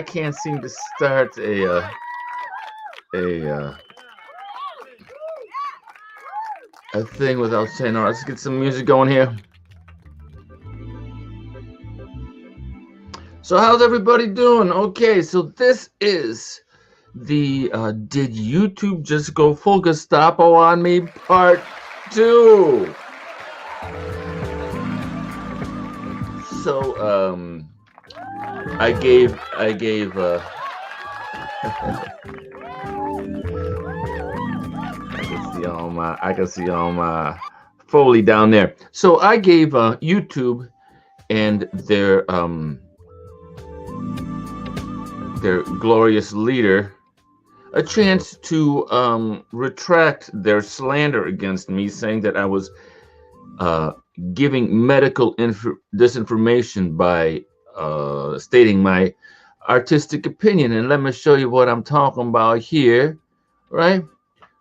can't seem to start a thing without saying, all right, let's get some music going here. So how's everybody doing? Okay, so this is the Did YouTube Just Go Full Gestapo on Me Part 2. So I gave I can see all my Foley down there. So I gave YouTube and their glorious leader a chance to retract their against me, saying that I was giving medical disinformation by stating my artistic opinion. And let me show you what I'm talking about here, right?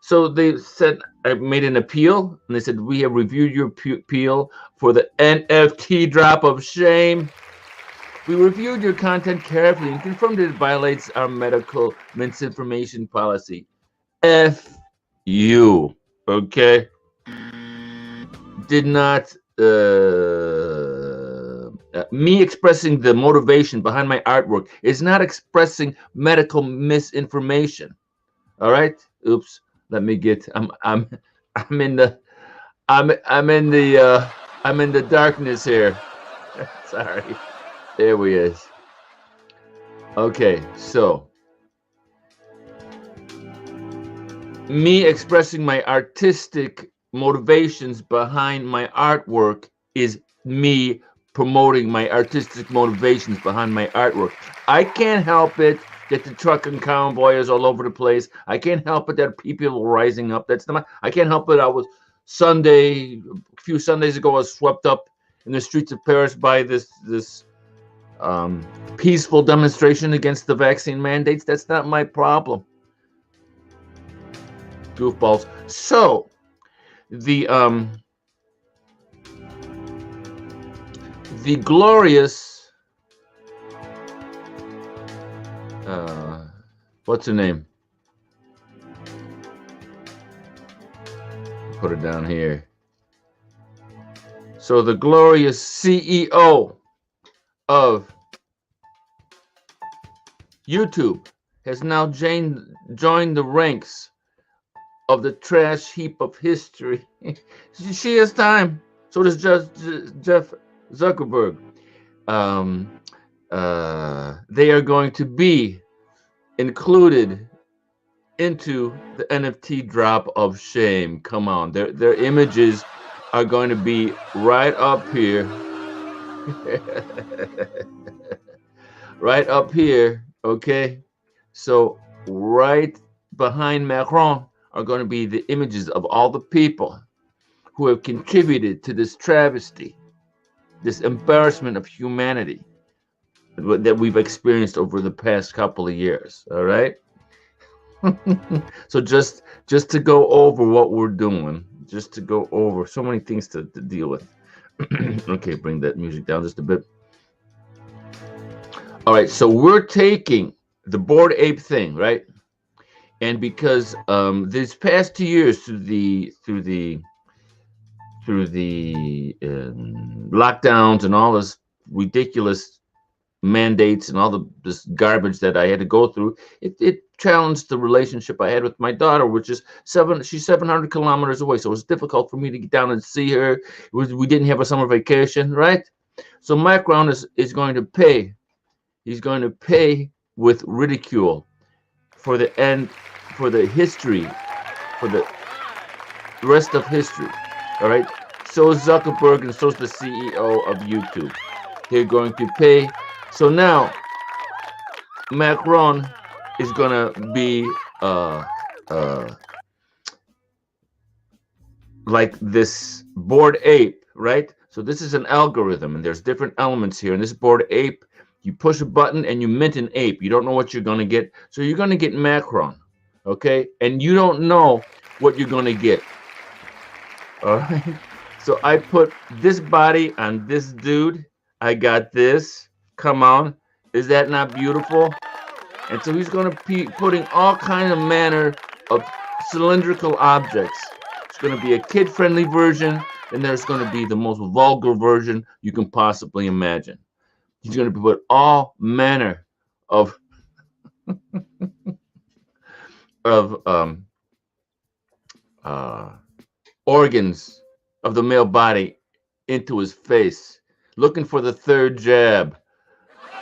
So they said, I made an appeal, and they said, we have reviewed your appeal for the NFT drop of shame. We reviewed your content carefully and confirmed that it violates our medical misinformation policy. F you, okay? Did not, me expressing the motivation behind my artwork is not expressing medical misinformation. All right? Oops. Let me get. I'm in the darkness here. Sorry. There we is. Okay, so me expressing my artistic motivations behind my artwork is me promoting my artistic motivations behind my artwork. I can't help it that the trucking convoy is all over the place. I can't help it that people are rising up. I can't help it. I was a few Sundays ago, I was swept up in the streets of Paris by this peaceful demonstration against the vaccine mandates. That's not my problem. Goofballs. So the glorious what's her name? Put it down here. So the glorious CEO of YouTube has now joined the ranks of the trash heap of history. She has time. So does Jeff Zuckerberg. They are going to be included into the NFT drop of shame. Come on, their images are going to be right up here. Right up here, okay? So right behind Macron are going to be the images of all the people who have contributed to this travesty, this embarrassment of humanity that we've experienced over the past couple of years. All right. So just to go over what we're doing, just to go over so many things to deal with. Okay, bring that music down just a bit. All right, so we're taking the Bored Ape thing, right? And because these past 2 years through the lockdowns and all this ridiculous mandates and all this garbage that I had to go through, it challenged the relationship I had with my daughter, which is she's 700 kilometers away. So it was difficult for me to get down and see her. We didn't have a summer vacation, right? So Macron is going to pay. He's going to pay with ridicule for the history, for the rest of history. All right. So is Zuckerberg, and so is the CEO of YouTube. They're going to pay. So now Macron is gonna be like this Bored Ape, right? So this is an algorithm, and there's different elements here. And this Bored Ape, you push a button and you mint an ape. You don't know what you're gonna get, so you're gonna get Macron, okay? And you don't know what you're gonna get. All right. So I put this body on this dude. I got this. Come on. Is that not beautiful? And so he's going to be putting all kind of manner of cylindrical objects. It's going to be a kid-friendly version, and there's going to be the most vulgar version you can possibly imagine. He's going to put all manner of of uh, organs of the male body into his face, looking for the third jab.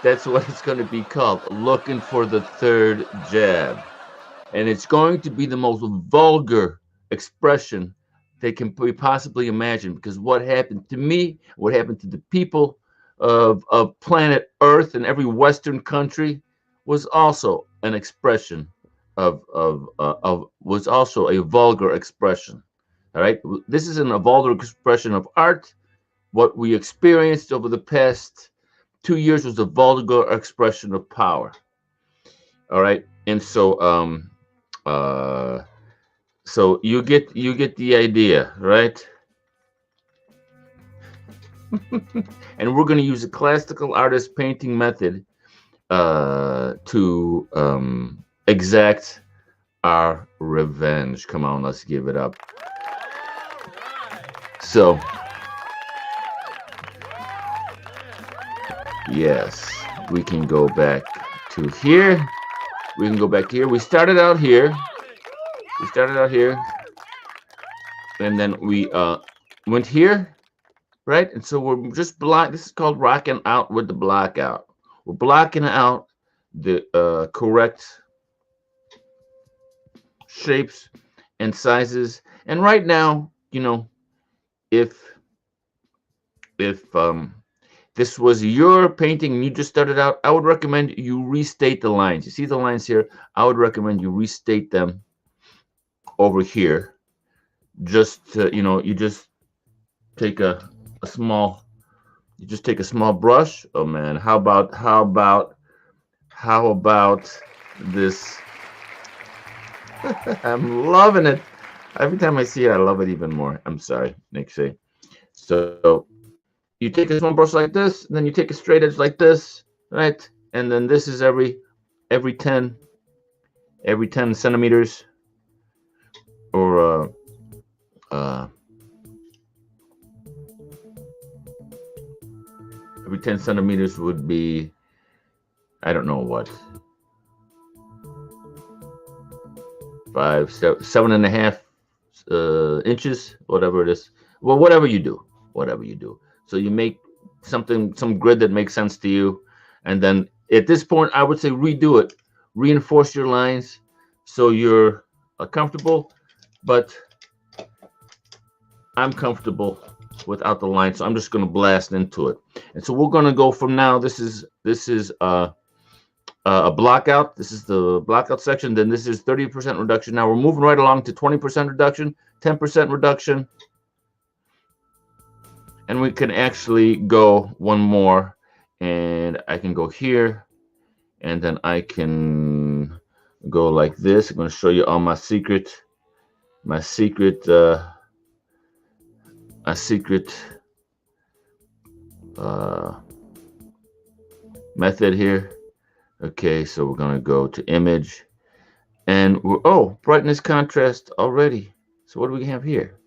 That's what it's going to be called, looking for the third jab. And it's going to be the most vulgar expression they can possibly imagine, because what happened to me, what happened to the people of planet Earth and every Western country was also an expression of was also a vulgar expression. All right, this isn't a vulgar expression of art. What we experienced over the past 2 years was a vulgar expression of power. All right, and uh, so you get the idea, right? And we're going to use a classical artist painting method to exact our revenge. Come on, let's give it up. So, yes, we can go back to here. We can go back here. We started out here. And then we went here, right? And so we're just block. This is called rocking out with the block out. We're blocking out the correct shapes and sizes. And right now, if this was your painting and you just started out, I would recommend you restate the lines. You see the lines here? I would recommend you restate them over here. Just you just take a small brush. Oh man, how about this? I'm loving it. Every time I see it, I love it even more. I'm sorry, Nick. Say. So you take a small brush like this, and then you take a straight edge like this, right? And then this is every 10 centimeters, or every 10 centimeters would be, I don't know what, 7.5 inches, whatever it is. Well, whatever you do. So you make some grid that makes sense to you, and then at this point, I would say redo it, reinforce your lines so you're comfortable. But I'm comfortable without the line, so I'm just going to blast into it. And so we're going to go from now. This is a block out. This is the blockout section. Then this is 30% reduction. Now we're moving right along to 20% reduction, 10% reduction. And we can actually go one more, and I can go here, and then I can go like this. I'm going to show you all my secret method here. Okay, so we're going to go to image, and brightness contrast already. So what do we have here?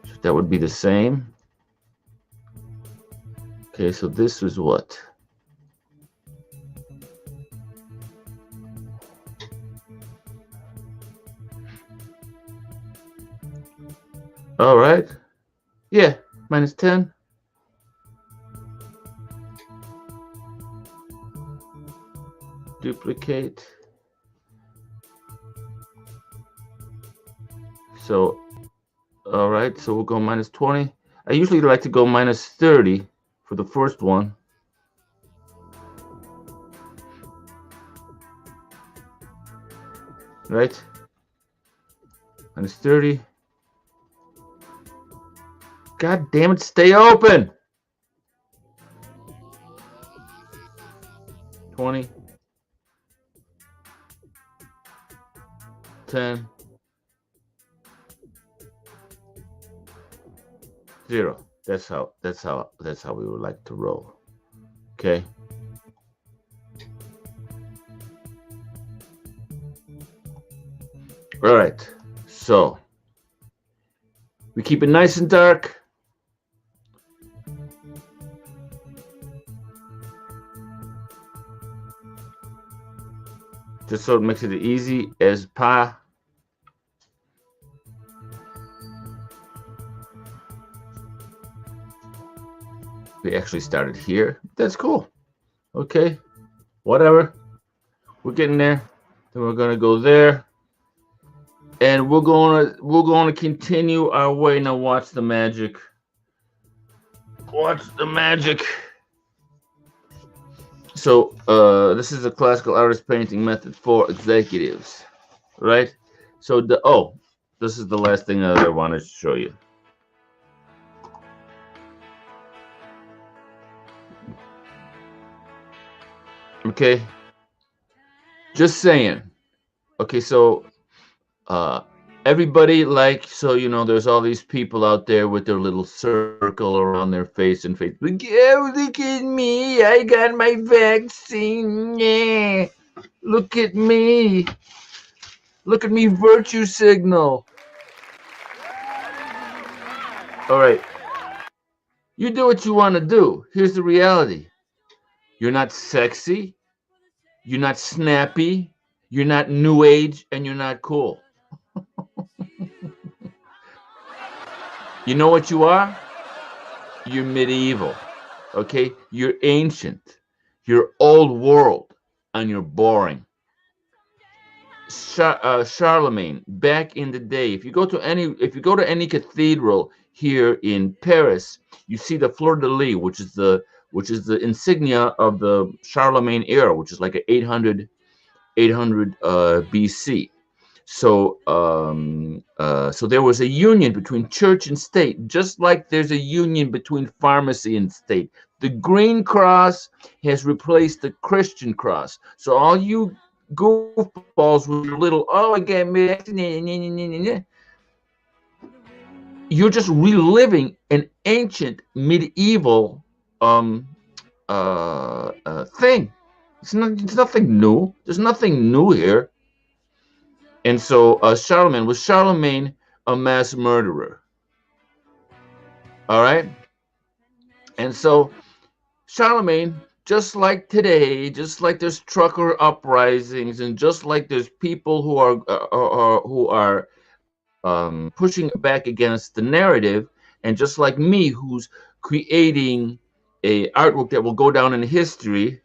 So that would be the same. Okay, so this is what? All right. Yeah, -10. Duplicate. So, all right, so we'll go -20. I usually like to go -30 for the first one. Right? -30. God damn it, stay open! 20. 10. Zero. That's how we would like to roll. Okay. All right. So we keep it nice and dark. Just so it makes it easy as pie. We actually started here. That's cool. Okay. Whatever. We're getting there. Then we're gonna go there. And we're gonna continue our way. Now watch the magic. Watch the magic. So this is a classical artist painting method for executives, right? So this is the last thing that I wanted to show you. Okay, just saying. Okay, so everybody, like, so there's all these people out there with their little circle around their face and face. Like, oh, look at me! I got my vaccine. Yeah, look at me! Look at me, virtue signal. All right, you do what you want to do. Here's the reality: you're not sexy, you're not snappy, you're not new age, and you're not cool. You know what you are? You're medieval, okay? You're ancient, you're old world, and you're boring. Charlemagne, back in the day, if you go to any cathedral here in Paris, you see the fleur de lis, which is the insignia of the Charlemagne era, which is like a 800 BC. So there was a union between church and state, just like there's a union between pharmacy and state. The green cross has replaced the Christian cross. So all you goofballs with your little, oh, I get vaccinated, you're just reliving an ancient medieval thing. It's nothing new. There's nothing new here. And so Charlemagne a mass murderer? All right. And so Charlemagne, just like today, just like there's trucker uprisings, and just like there's people who are pushing back against the narrative, and just like me, who's creating a artwork that will go down in history,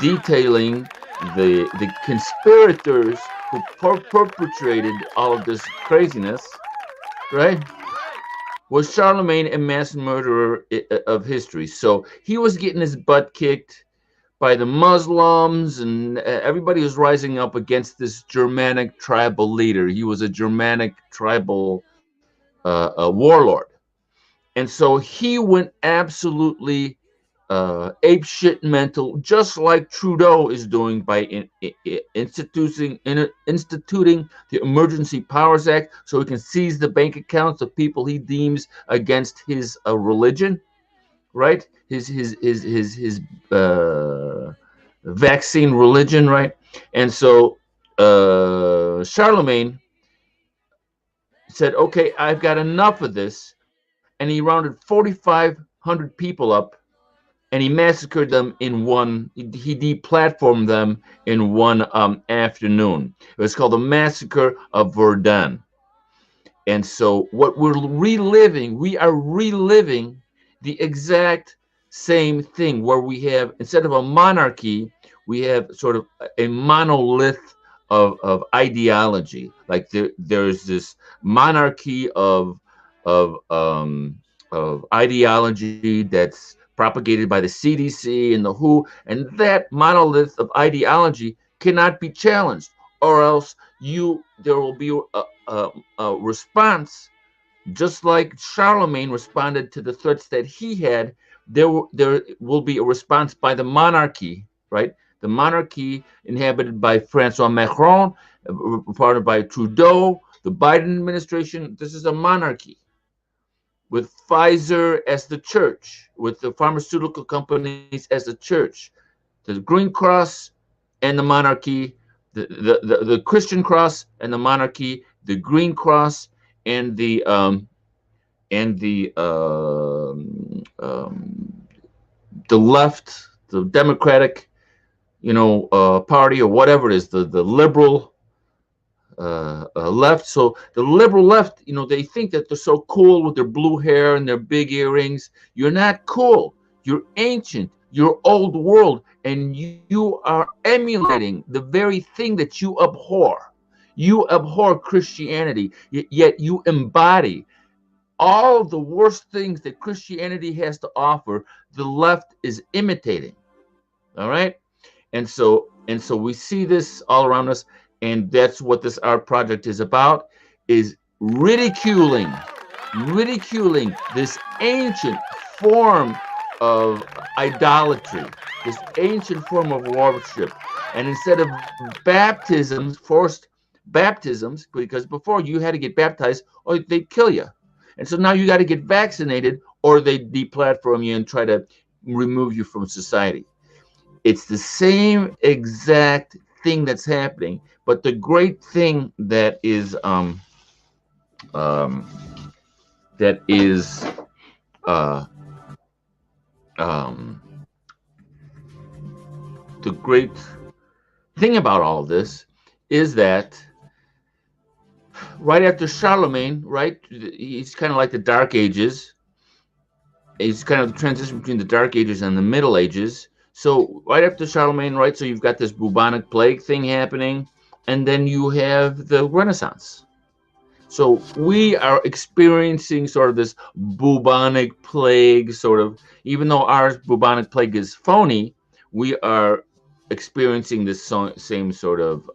detailing the conspirators who perpetrated all of this craziness, right? Was Charlemagne a mass murderer of history? So he was getting his butt kicked by the Muslims, and everybody was rising up against this Germanic tribal leader. He was a Germanic tribal warlord. And so he went absolutely ape shit mental, just like Trudeau is doing by instituting the Emergency Powers Act, so he can seize the bank accounts of people he deems against his religion, right? His vaccine religion, right? And so Charlemagne said, "Okay, I've got enough of this," and he rounded 4,500 people up, and he massacred them in one. He deplatformed them in one afternoon. It was called the Massacre of Verdun. And so, what we are reliving the exact same thing, where we have, instead of a monarchy, we have sort of a monolith of ideology. Like there's this monarchy of ideology that's propagated by the CDC and the WHO, and that monolith of ideology cannot be challenged, or else there will be a response, just like Charlemagne responded to the threats that he had. There will be a response by the monarchy, right? The monarchy inhabited by Francois Macron, reported by Trudeau, the Biden administration. This is a monarchy, with Pfizer as the church, with the pharmaceutical companies as the church, the Green Cross and the monarchy, the Christian cross and the monarchy, the Green Cross and the left, the Democratic, party, or whatever it is, the liberal left. So the liberal left, they think that they're so cool with their blue hair and their big earrings. You're not cool. You're ancient. You're old world, and you are emulating the very thing that you abhor. You abhor Christianity, yet you embody all the worst things that Christianity has to offer. The left is imitating. All right. And so we see this all around us, and that's what this art project is about, is ridiculing this ancient form of idolatry, this ancient form of worship. And instead of baptisms, forced baptisms, because before you had to get baptized or they'd kill you. And so now you got to get vaccinated or they deplatform you and try to remove you from society. It's the same exact thing that's happening, but the great thing the great thing about all this is that right after Charlemagne, right, he's kind of like the Dark Ages. He's kind of the transition between the Dark Ages and the Middle Ages. So right after Charlemagne, right, so you've got this bubonic plague thing happening, and then you have the Renaissance. So we are experiencing sort of this bubonic plague, sort of, even though our bubonic plague is phony, we are experiencing this same sort of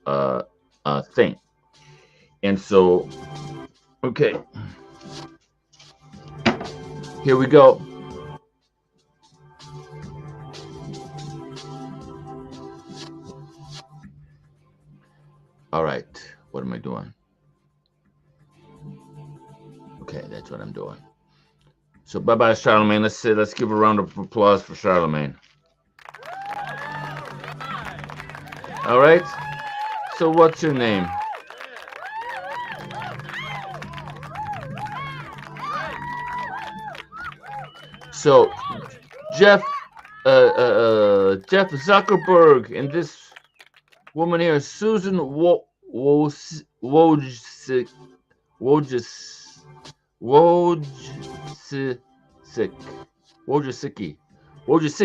thing. And so, okay, here we go. All right, what am I doing? Okay, that's what I'm doing. So bye-bye, Charlemagne. Let's give a round of applause for Charlemagne. All right, so what's your name? So Jeff Zuckerberg and this woman here, Susan Wojcicki.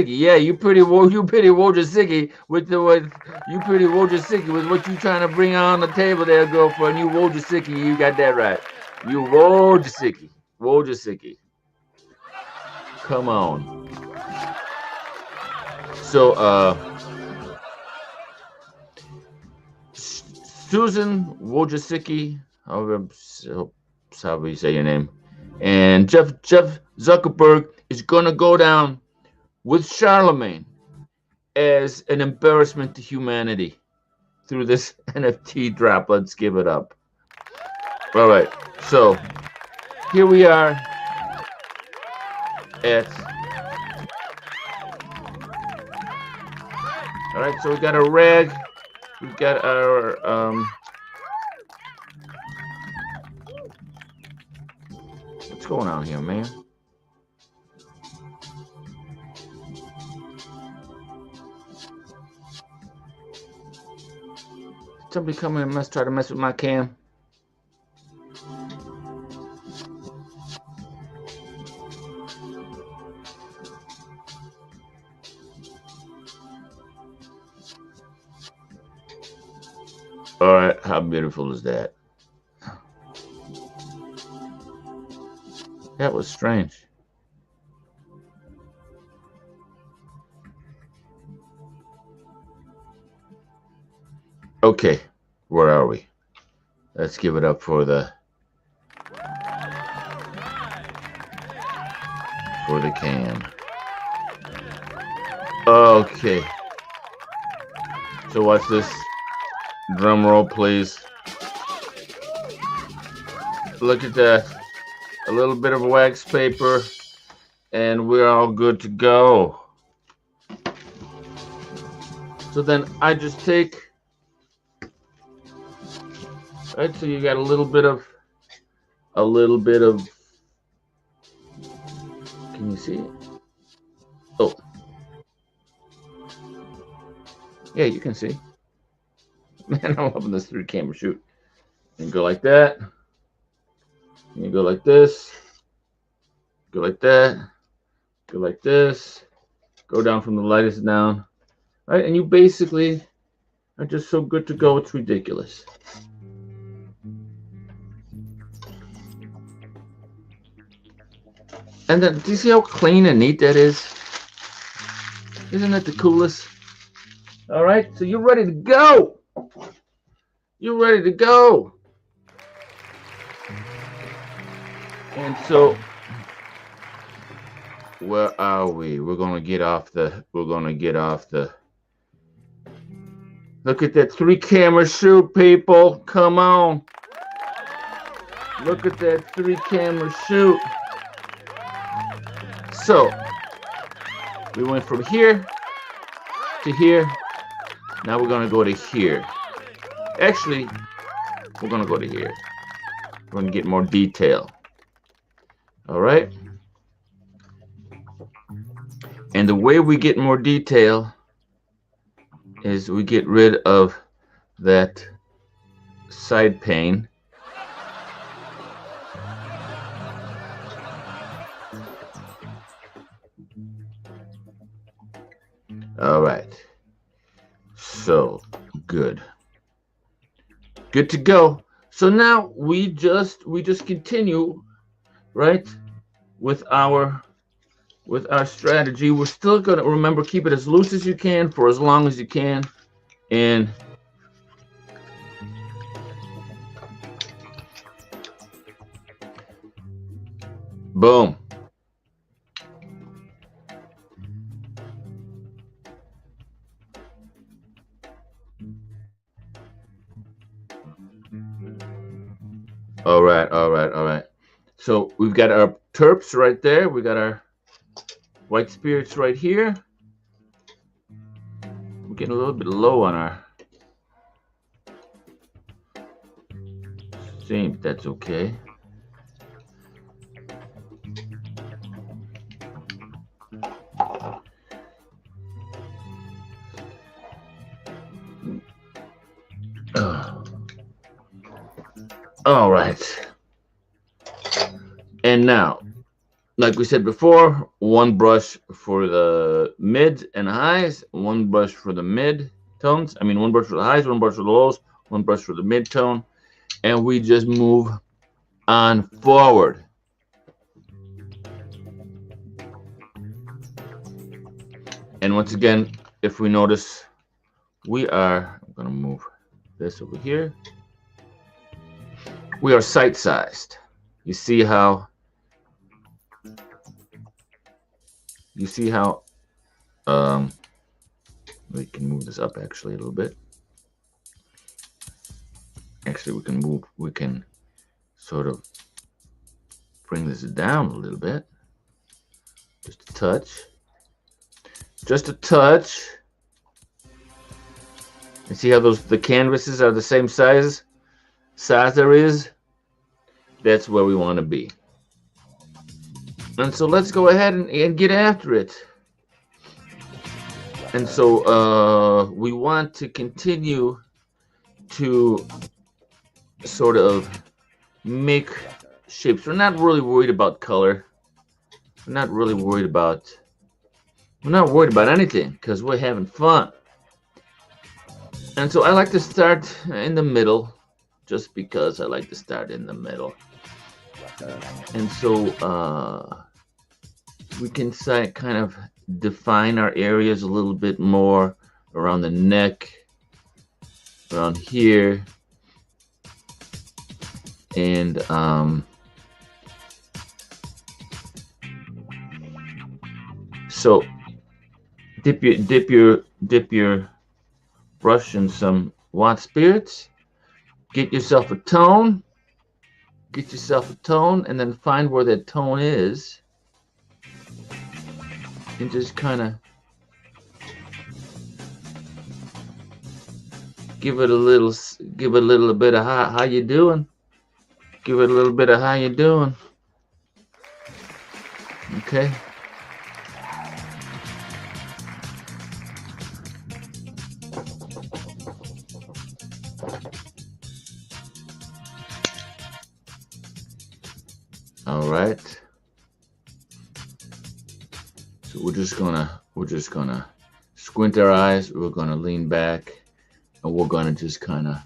Yeah, you pretty Wojcicki with what you trying to bring on the table there, girlfriend. You Wojcicki, you got that right. You Wojcicki. Come on. So Susan Wojcicki, however you say your name, and Jeff Zuckerberg is gonna go down with Charlemagne as an embarrassment to humanity through this NFT drop. Let's give it up. All right, so here we are at. All right, so we got a rag. We've got our what's going on here, man? Somebody come in and try to mess with my cam. All right, how beautiful is that? That was strange. Okay, where are we? Let's give it up for the cam. Okay. So watch this. Drum roll, please. Look at that. a little bit of wax paper, and we're all good to go. So then I just take, right, so you got a little bit of, can you see it? Oh, yeah, you can see. Man, I'm loving this 3-camera shoot. And go like that. And you go like this. Go like that. Go like this. Go down from the lightest down. Right? And you basically are just so good to go, it's ridiculous. And then, do you see how clean and neat that is? Isn't that the coolest? All right, so you're ready to go. You're ready to go. And so, where are we? We're gonna get off the. Look at that 3-camera shoot, people. Come on. Look at that 3-camera shoot. So, we went from here to here. Now we're going to go to here. Actually, we're going to go to here. We're going to get more detail. All right? And the way we get more detail is we get rid of that side pane. All right. So good to go. So now we just continue, right, with our strategy. We're still going to remember, keep it as loose as you can for as long as you can, and boom. All right. So we've got our terps right there. We got our white spirits right here. We're getting a little bit low on our steam. That's okay. All right. And now, like we said before, one brush for the mids and highs, one brush for the mid tones. I mean, one brush for the highs, one brush for the lows, one brush for the mid tone. And we just move on forward. And once again, if we notice, I'm going to move this over here. We are sight sized. You see how we can move this up actually a little bit. Actually, we can sort of bring this down a little bit. Just a touch. And see how the canvases are the same size there is? That's where we want to be. And so let's go ahead and get after it. And so we want to continue to sort of make shapes. We're not really worried about color. We're not worried about anything because we're having fun. And so I like to start in the middle, just because I like to start in the middle. And so we can kind of define our areas a little bit more around the neck, around here, and so dip your brush in some white spirits, get yourself a tone, get yourself a tone, and then find where that tone is, and just kind of give it a little bit of how you doing. Give it a little bit of how you doing. Okay. All right. So we're just gonna squint our eyes. We're gonna lean back, and we're gonna just kind of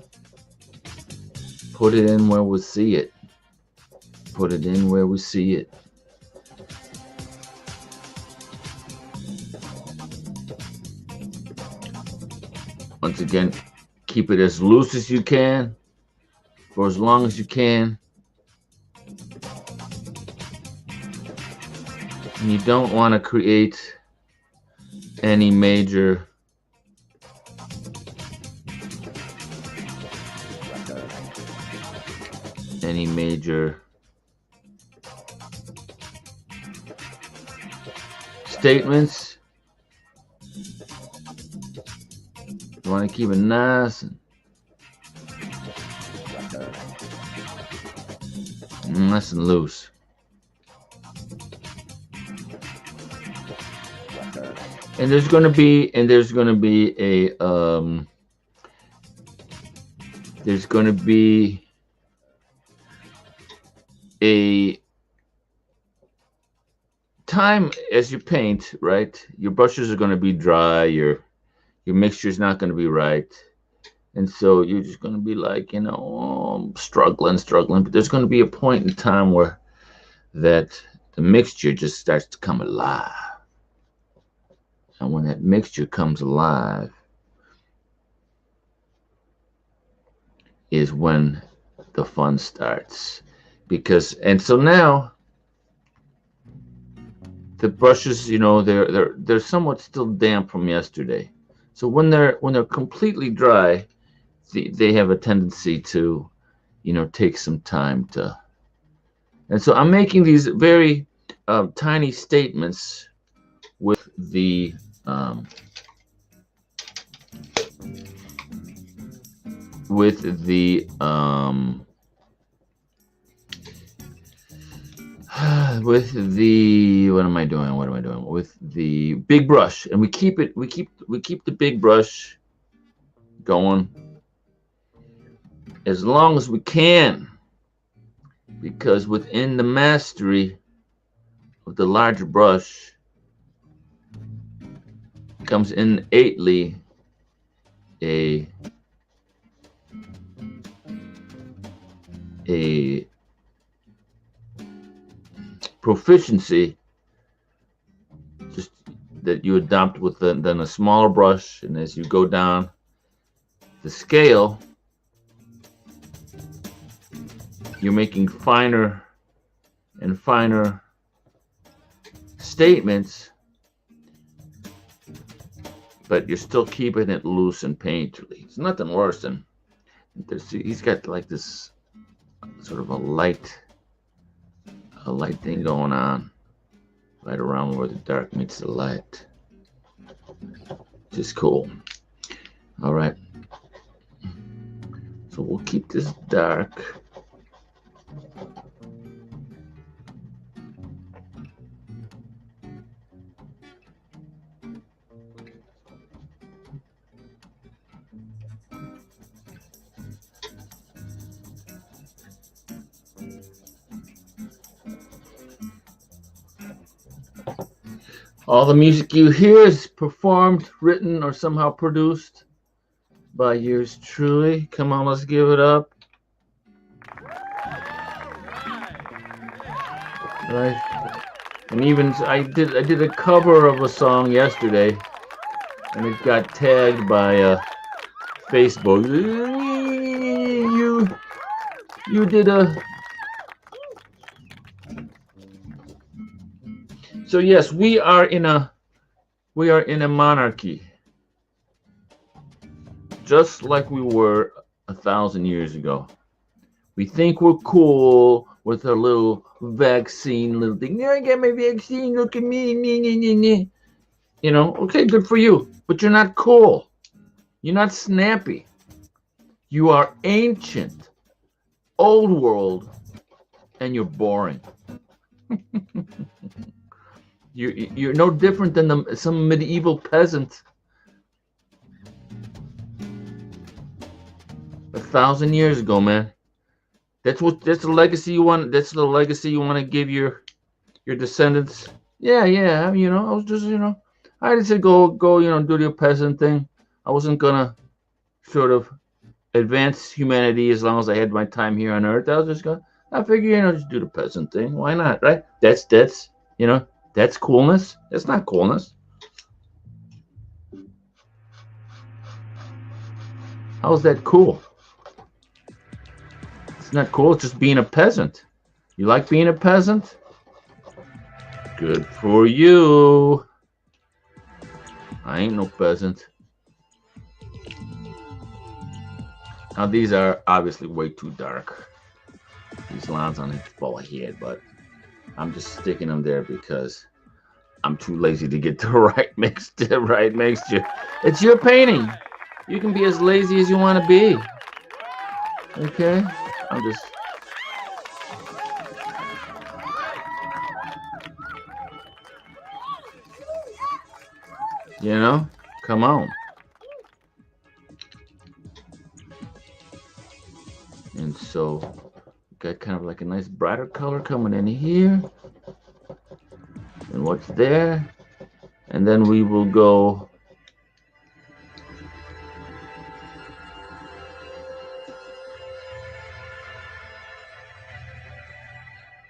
put it in where we see it. Put it in where we see it. Once again, keep it as loose as you can for as long as you can. And you don't want to create any major statements. You want to keep it nice and loose. And there's going to be a time as you paint, right? Your brushes are going to be dry, your mixture's not going to be right. And so you're just going to be like, struggling. But there's going to be a point in time where that the mixture just starts to come alive. And when that mixture comes alive is when the fun starts. And so now the brushes, they're somewhat still damp from yesterday. So when they're completely dry, they have a tendency to, take some time to. And so I'm making these very tiny statements with the what am I doing? With the big brush, and we keep the big brush going as long as we can, because within the mastery of the larger brush comes innately a proficiency just that you adopt with then a smaller brush, and as you go down the scale, you're making finer and finer statements, but you're still keeping it loose and painterly. It's nothing worse than he's got like this sort of a light thing going on right around where the dark meets the light. Just cool. All right. So we'll keep this dark. All the music you hear is performed, written, or somehow produced by yours truly. Come on, let's give it up. Right. And even I did a cover of a song yesterday, and it got tagged by Facebook. You did a. So yes, we are in a monarchy, just like we were 1,000 years ago. We think we're cool with our little vaccine, little thing. Yeah, I got my vaccine. Look at me. Okay, good for you. But you're not cool. You're not snappy. You are ancient, old world, and you're boring. You're no different than some medieval peasant 1,000 years ago, man. That's the legacy you want. That's the legacy you want to give your descendants. Yeah. I was just, I just said go, do your peasant thing. I wasn't gonna sort of advance humanity as long as I had my time here on Earth. I was just gonna. I figure, just do the peasant thing. Why not, right? That's that's coolness. That's not coolness. How's that cool? It's not cool. It's just being a peasant. You like being a peasant? Good for you. I ain't no peasant. Now these are obviously way too dark. These lines on his forehead, but I'm just sticking them there because I'm too lazy to get the right mixture. It's your painting. You can be as lazy as you want to be. Okay? I'm just. Come on. And so, got kind of like a nice brighter color coming in here. And what's there? And then we will go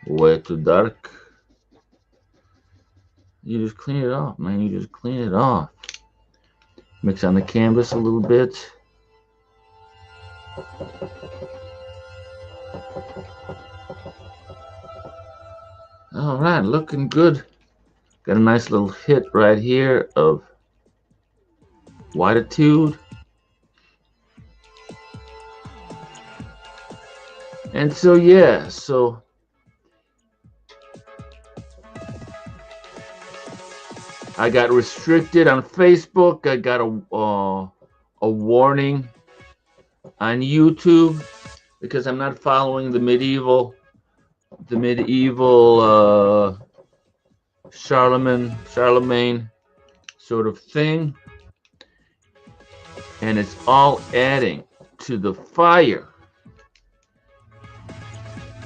way too dark. You just clean it off, man. You just clean it off. Mix on the canvas a little bit. All right, looking good. Got a nice little hit right here of whititude. And so, yeah, I got restricted on Facebook. I got a warning on YouTube because I'm not following the medieval Charlemagne sort of thing, and it's all adding to the fire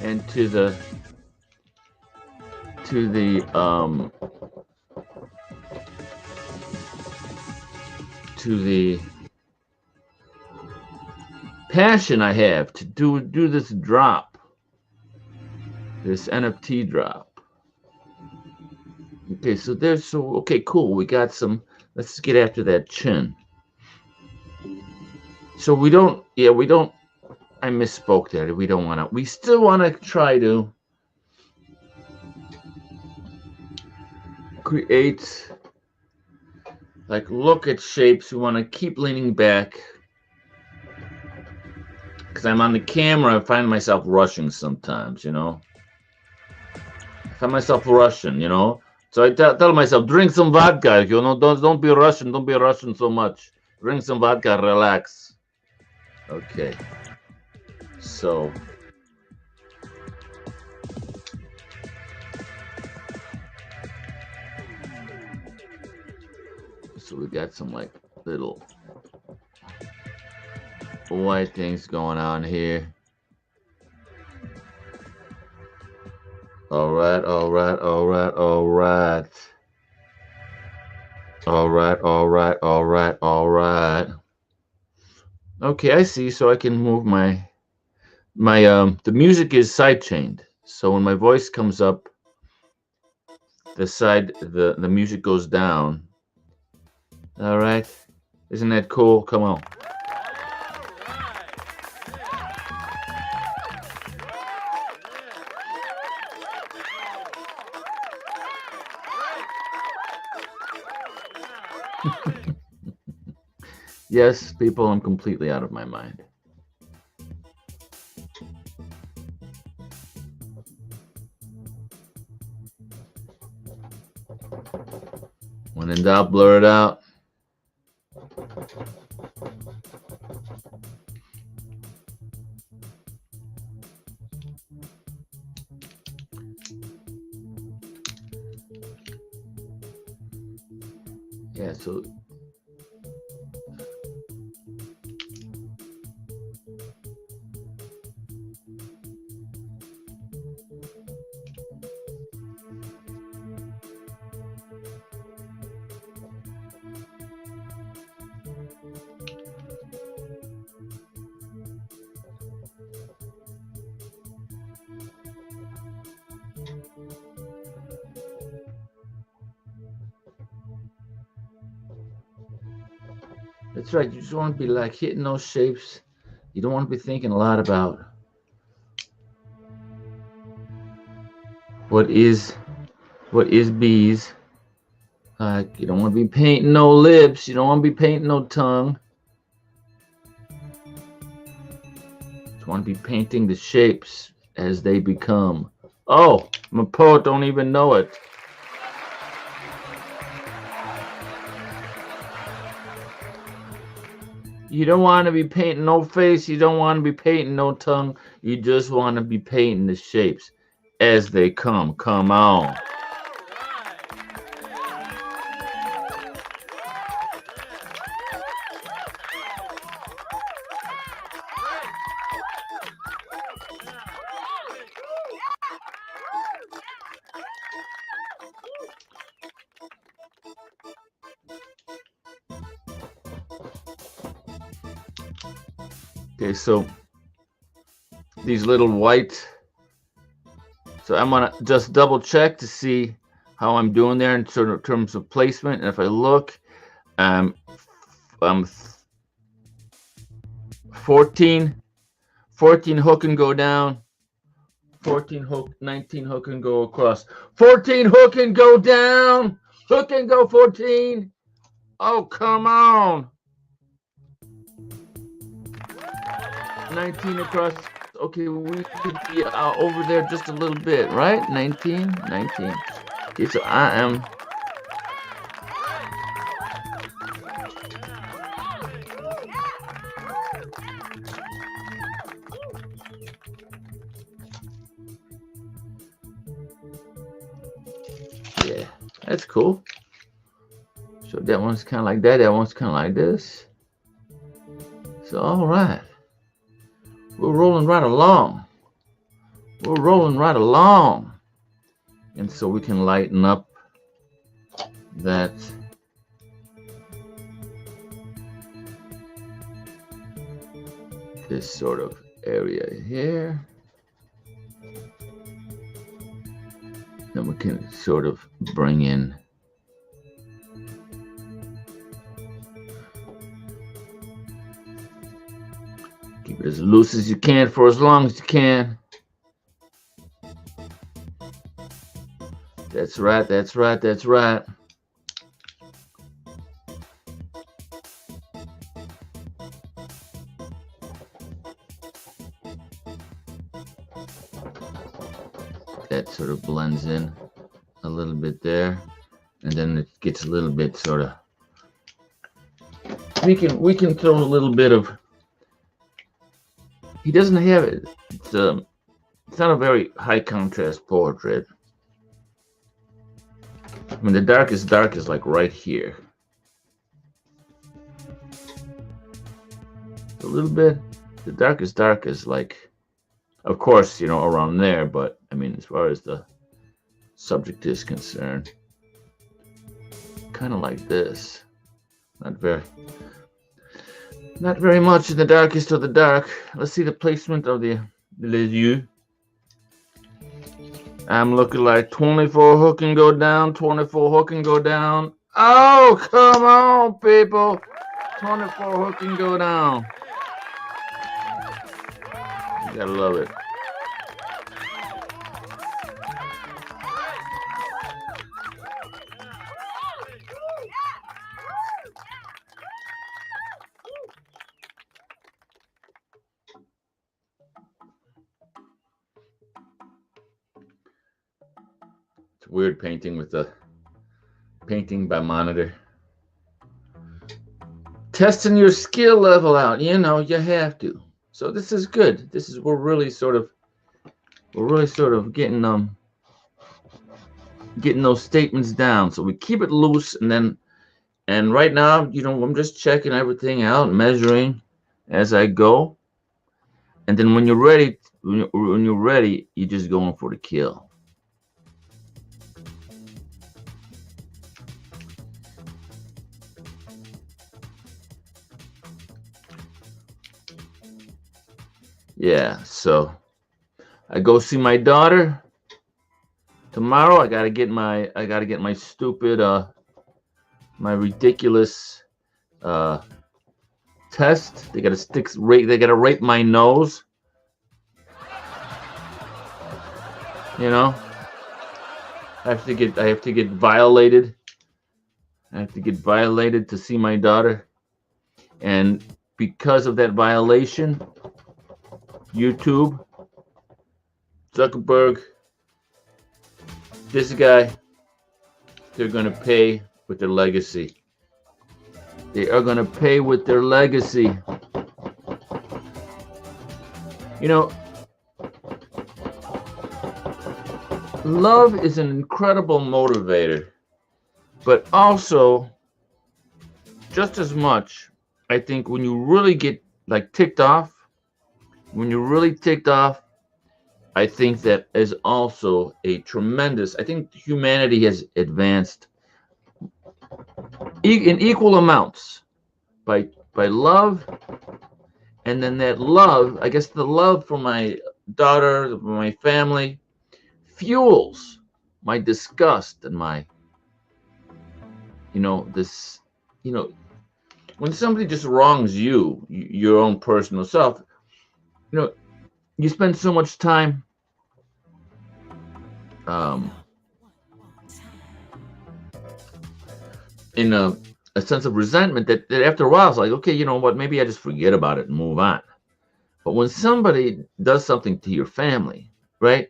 and to the passion I have to do this drop, this NFT drop. Okay, okay, cool. We got some. Let's get after that chin. So we don't. I misspoke there. We don't want to. We still want to try to create, like, look at shapes. We want to keep leaning back. Because I'm on the camera, I find myself rushing sometimes, I find myself rushing, So I tell myself, drink some vodka, don't be rushing, don't be rushing so much. Drink some vodka, relax. Okay. So we got some like little white things going on here. All right. Okay, I see. So I can move my the music is side chained. So when my voice comes up, the music goes down. All right. Isn't that cool? Come on. Yes, people, I'm completely out of my mind. When in doubt, blur it out. Yeah, so that's right. You just want to be like hitting those shapes. You don't want to be thinking a lot about what is bees. Like you don't want to be painting no lips. You don't want to be painting no tongue. You want to be painting the shapes as they become. Oh, I'm a poet. Don't even know it. You don't want to be painting no face. You don't want to be painting no tongue. You just want to be painting the shapes as they come. Come on. Okay, so these little white. So I'm gonna just double check to see how I'm doing there in sort of terms of placement. And if I look, um, 14 hook and go down, 14 hook, 19 hook and go across, 14 hook and go down, hook and go 14. Oh, come on. 19 across. Okay, we could be over there just a little bit, right? 19. Okay, so I am. Yeah, that's cool. So that one's kind of like that. That one's kind of like this. So, all right. We're rolling right along. And so we can lighten up that this sort of area here. Then we can sort of bring in keep it as loose as you can for as long as you can. That's right. That sort of blends in a little bit there, and then it gets a little bit sort of. We can throw a little bit of. He doesn't have it. It's not a very high contrast portrait. I mean, the darkest dark is like right here. A little bit. The darkest dark is like, of course, around there. But I mean, as far as the subject is concerned, kind of like this. Not very much in the darkest of the dark. Let's see the placement of the les yeux. I'm looking like 24 hook and go down, 24 hook and go down. Oh, come on, people. 24 hook and go down. You gotta love it. It's weird painting with the painting by monitor. Testing your skill level out. You know, you have to. So this is good. This is we're really sort of getting those statements down. So we keep it loose, and right now, you know, I'm just checking everything out, measuring as I go. And then when you're ready, you're just going for the kill. Yeah, so I go see my daughter tomorrow. I gotta get my stupid my ridiculous test. They gotta rape my nose. You know? I have to get violated. I have to get violated to see my daughter. And because of that violation, YouTube, Zuckerberg, this guy, they're going to pay with their legacy. They are going to pay with their legacy. You know, love is an incredible motivator, but also, just as much, I think when you really get like ticked off, I think that is also a tremendous, I think humanity has advanced in equal amounts by love, and then that love, I guess the love for my daughter, for my family, fuels my disgust and my, you know, this, you know, when somebody just wrongs you, your own personal self, you know, you spend so much time in a sense of resentment that after a while it's like, okay, you know what, maybe I just forget about it and move on. But when somebody does something to your family, right,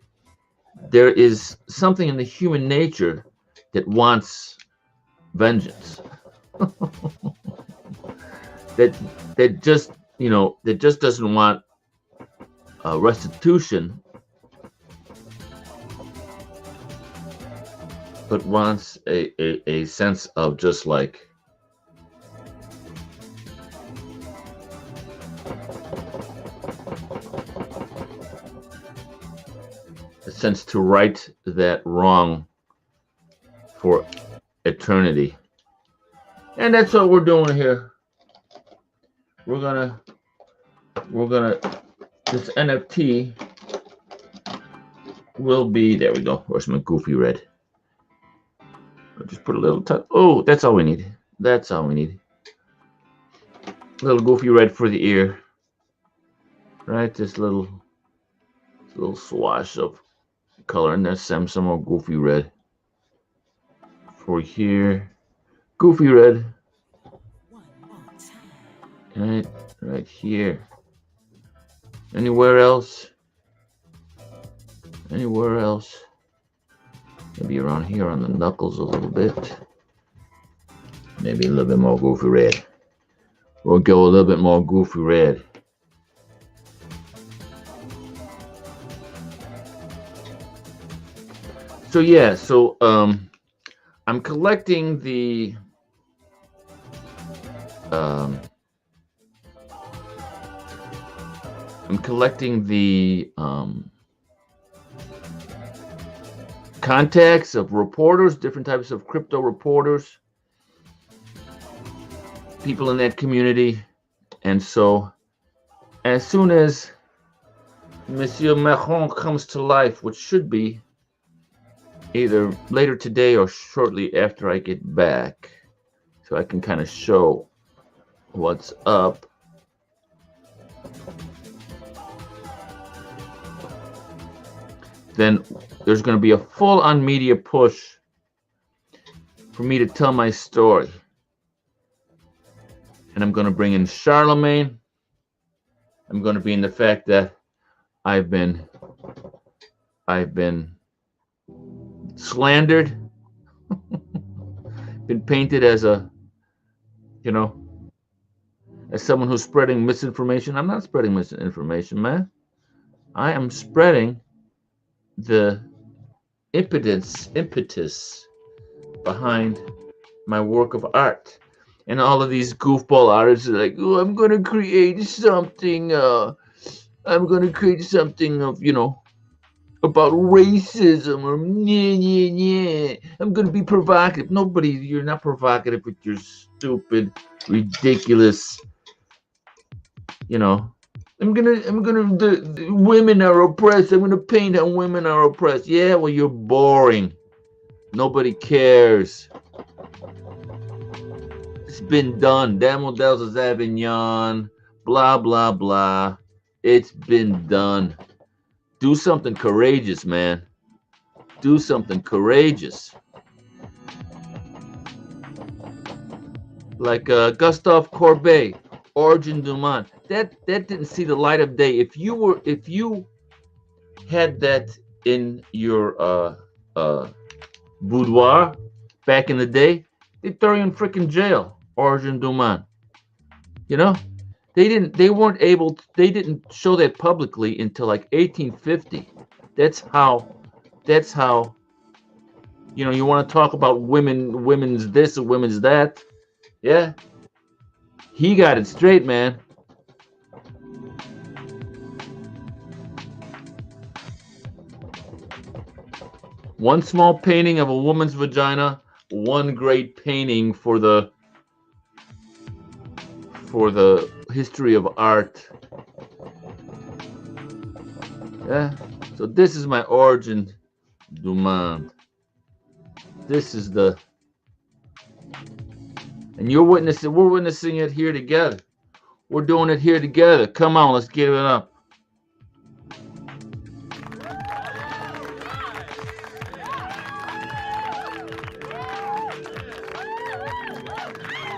there is something in the human nature that wants vengeance. that just, you know, that just doesn't want restitution, but wants a sense of just like a sense to right that wrong for eternity. And that's what we're doing here. We're gonna this NFT will be, there we go. Where's my goofy red? I'll just put a little touch. Oh, that's all we need. That's all we need. A little goofy red for the ear. Right? This little swash of color, and there's some more goofy red for here. Goofy red. Right here. Anywhere else? Anywhere else? Maybe around here on the knuckles a little bit. Maybe a little bit more goofy red. We'll go a little bit more goofy red. So yeah, so I'm collecting the contacts of reporters, different types of crypto reporters, people in that community. And so as soon as Monsieur Macron comes to life, which should be either later today or shortly after I get back, so I can kind of show what's up. Then there's going to be a full-on media push for me to tell my story. And I'm going to bring in Charlemagne. I'm going to bring in the fact that I've been slandered been painted as a, you know, as someone who's spreading misinformation. I'm not spreading misinformation, man. I am spreading the impetus behind my work of art. And all of these goofball artists are like, oh, I'm gonna create something. I'm gonna create something of, about racism or yeah. I'm gonna be provocative. Nobody, you're not provocative with your stupid, ridiculous, you know. The women are oppressed. I'm gonna paint how women are oppressed. Yeah, well, you're boring. Nobody cares. It's been done. Damodel's Avignon, blah, blah, blah. It's been done. Do something courageous, man. Do something courageous. Like Gustave Courbet, Origin du Monde. That didn't see the light of day. If you had that in your boudoir back in the day, they'd throw you in freaking jail. Origin du Monde. You know? They didn't show that publicly until like 1850. That's how you want to talk about women's this or women's that. Yeah. He got it straight, man. One small painting of a woman's vagina, one great painting for the history of art. Yeah. So this is my Origin du Monde. This is and we're witnessing it here together. We're doing it here together. Come on, let's give it up.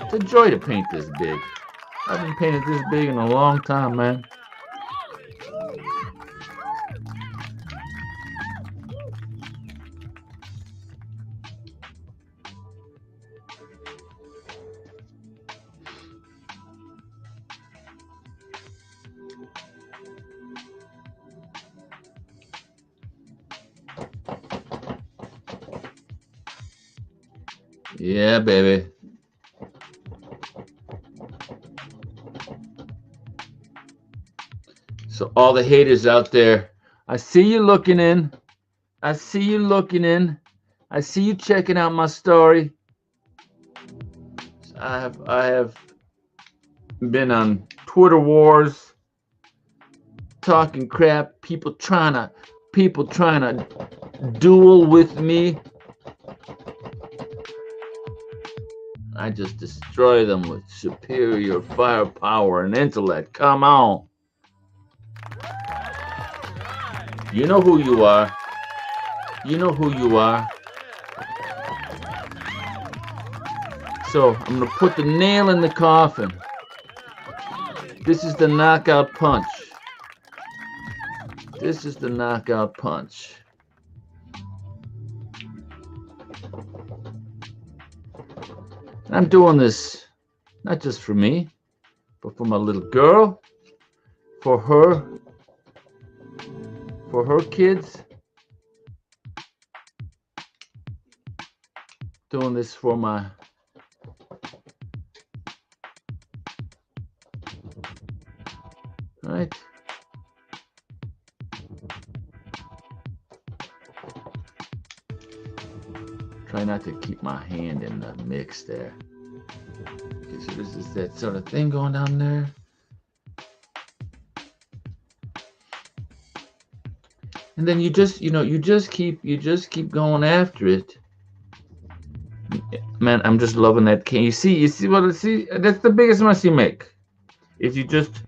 It's a joy to paint this big. I haven't painted this big in a long time, man. Yeah, baby. So all the haters out there, I see you looking in. I see you looking in. I see you checking out my story. I have been on Twitter wars, talking crap, people trying to duel with me. I just destroy them with superior firepower and intellect. Come on. You know who you are. You know who you are. So I'm going to put the nail in the coffin. This is the knockout punch. This is the knockout punch. I'm doing this not just for me, but for my little girl, for her kids. Doing this for my right. Try not to keep my hand in the mix there. Okay, so this is that sort of thing going down there. And then you just keep going after it. Man, I'm just loving that cane. You see what I see? That's the biggest mess you make. If you just,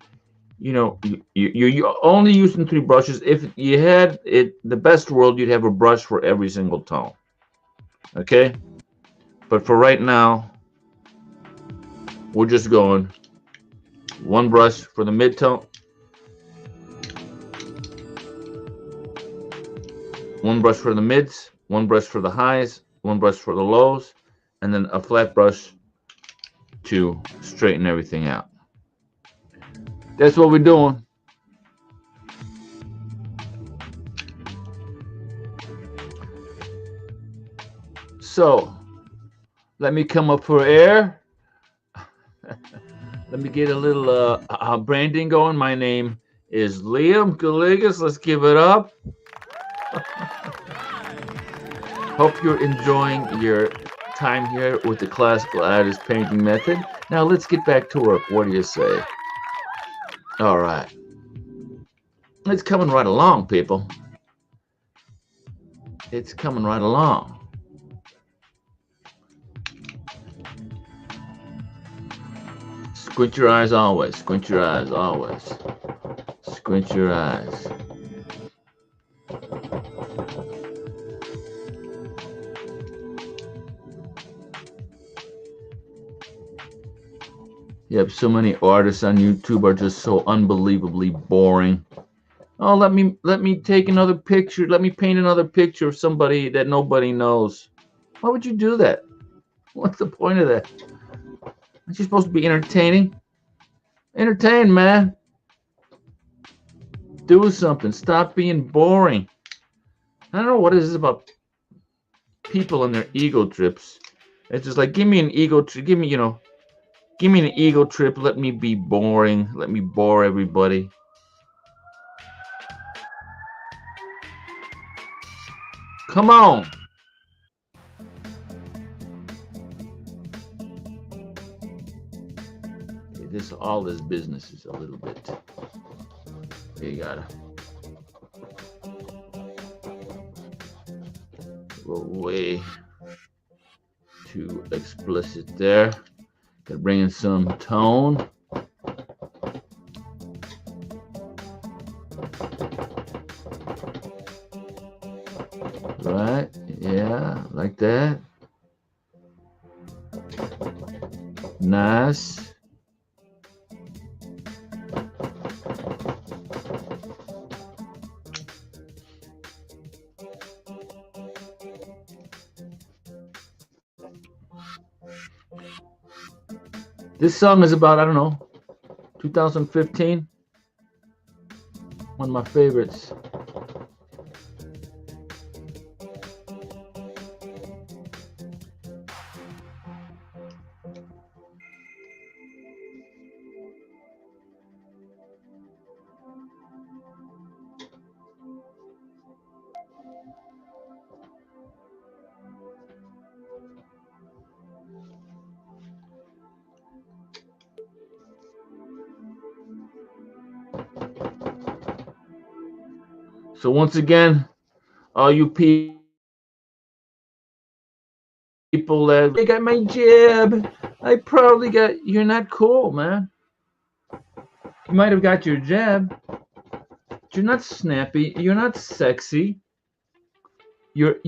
you're only using 3 brushes. If you had it the best world, you'd have a brush for every single tone. Okay? But for right now, we're just going 1 brush for the mid-tone, 1 brush for the mids, 1 brush for the highs, 1 brush for the lows, and then a flat brush to straighten everything out. That's what we're doing. So let me come up for air. Let me get a little branding going. My name is Liam Galigas. Let's give it up. Hope you're enjoying your time here with the classical artist painting method. Now let's get back to work. What do you say? All right. It's coming right along, people. It's coming right along. Squint your eyes always. Squint your eyes always. Squint your eyes. Yep, so many artists on YouTube are just so unbelievably boring. Oh, let me take another picture. Let me paint another picture of somebody that nobody knows. Why would you do that? What's the point of that? Aren't you supposed to be entertaining? Entertain, man. Do something. Stop being boring. I don't know what it is about people and their ego trips. It's just like, give me an ego trip. Give me an ego trip. Let me be boring. Let me bore everybody. Come on. Okay, all this business is a little bit. You gotta go way too explicit there. Gotta bring in some tone. Right, yeah, like that. Nice. This song is about, I don't know, 2015. One of my favorites. So once again, all you people that I got my jab, I probably got. You're not cool, man. You might have got your jab. But you're not snappy. You're not sexy. You're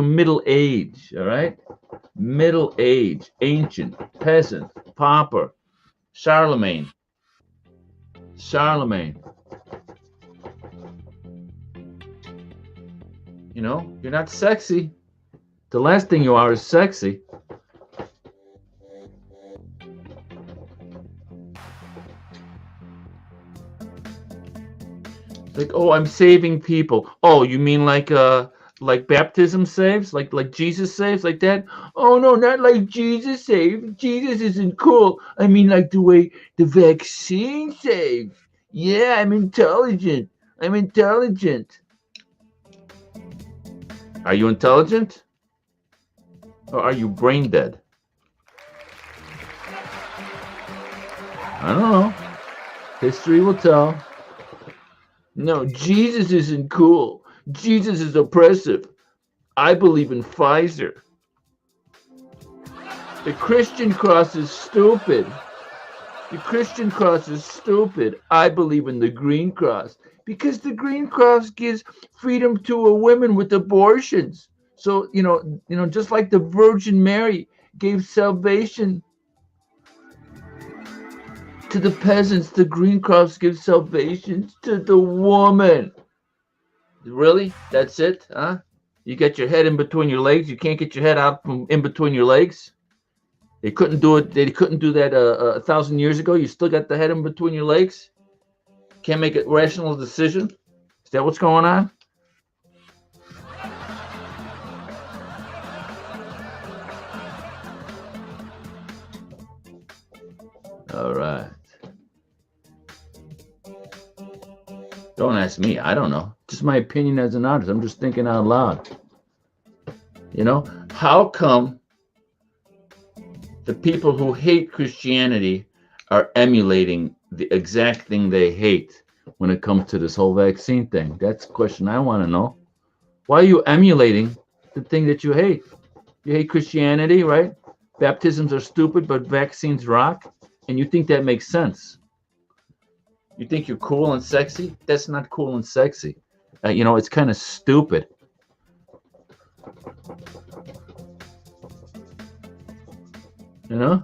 middle age, all right? Middle age, ancient, peasant, pauper, Charlemagne. You know, you're not sexy. The last thing you are is sexy. Like, oh, I'm saving people. Oh, you mean like baptism saves? Like Jesus saves, like that? Oh no, not like Jesus saves. Jesus isn't cool. I mean like the way the vaccine saves. Yeah, I'm intelligent. Are you intelligent? Or are you brain dead? I don't know. History will tell. No, Jesus isn't cool. Jesus is oppressive. I believe in Pfizer. The Christian cross is stupid. I believe in the green cross because the green cross gives freedom to a women with abortions. So, just like the Virgin Mary gave salvation to the peasants, the green cross gives salvation to the woman. Really? That's it? Huh? You get your head in between your legs. You can't get your head out from in between your legs. They couldn't do it. They couldn't do that 1,000 years ago. You still got the head in between your legs. Can't make a rational decision. Is that what's going on? All right. Don't ask me. I don't know. Just my opinion as an artist. I'm just thinking out loud. You know, how come the people who hate Christianity are emulating the exact thing they hate when it comes to this whole vaccine thing? That's the question I want to know. Why are you emulating the thing that you hate? You hate Christianity, right? Baptisms are stupid, but vaccines rock. And you think that makes sense. You think you're cool and sexy? That's not cool and sexy. You know, it's kind of stupid. You know?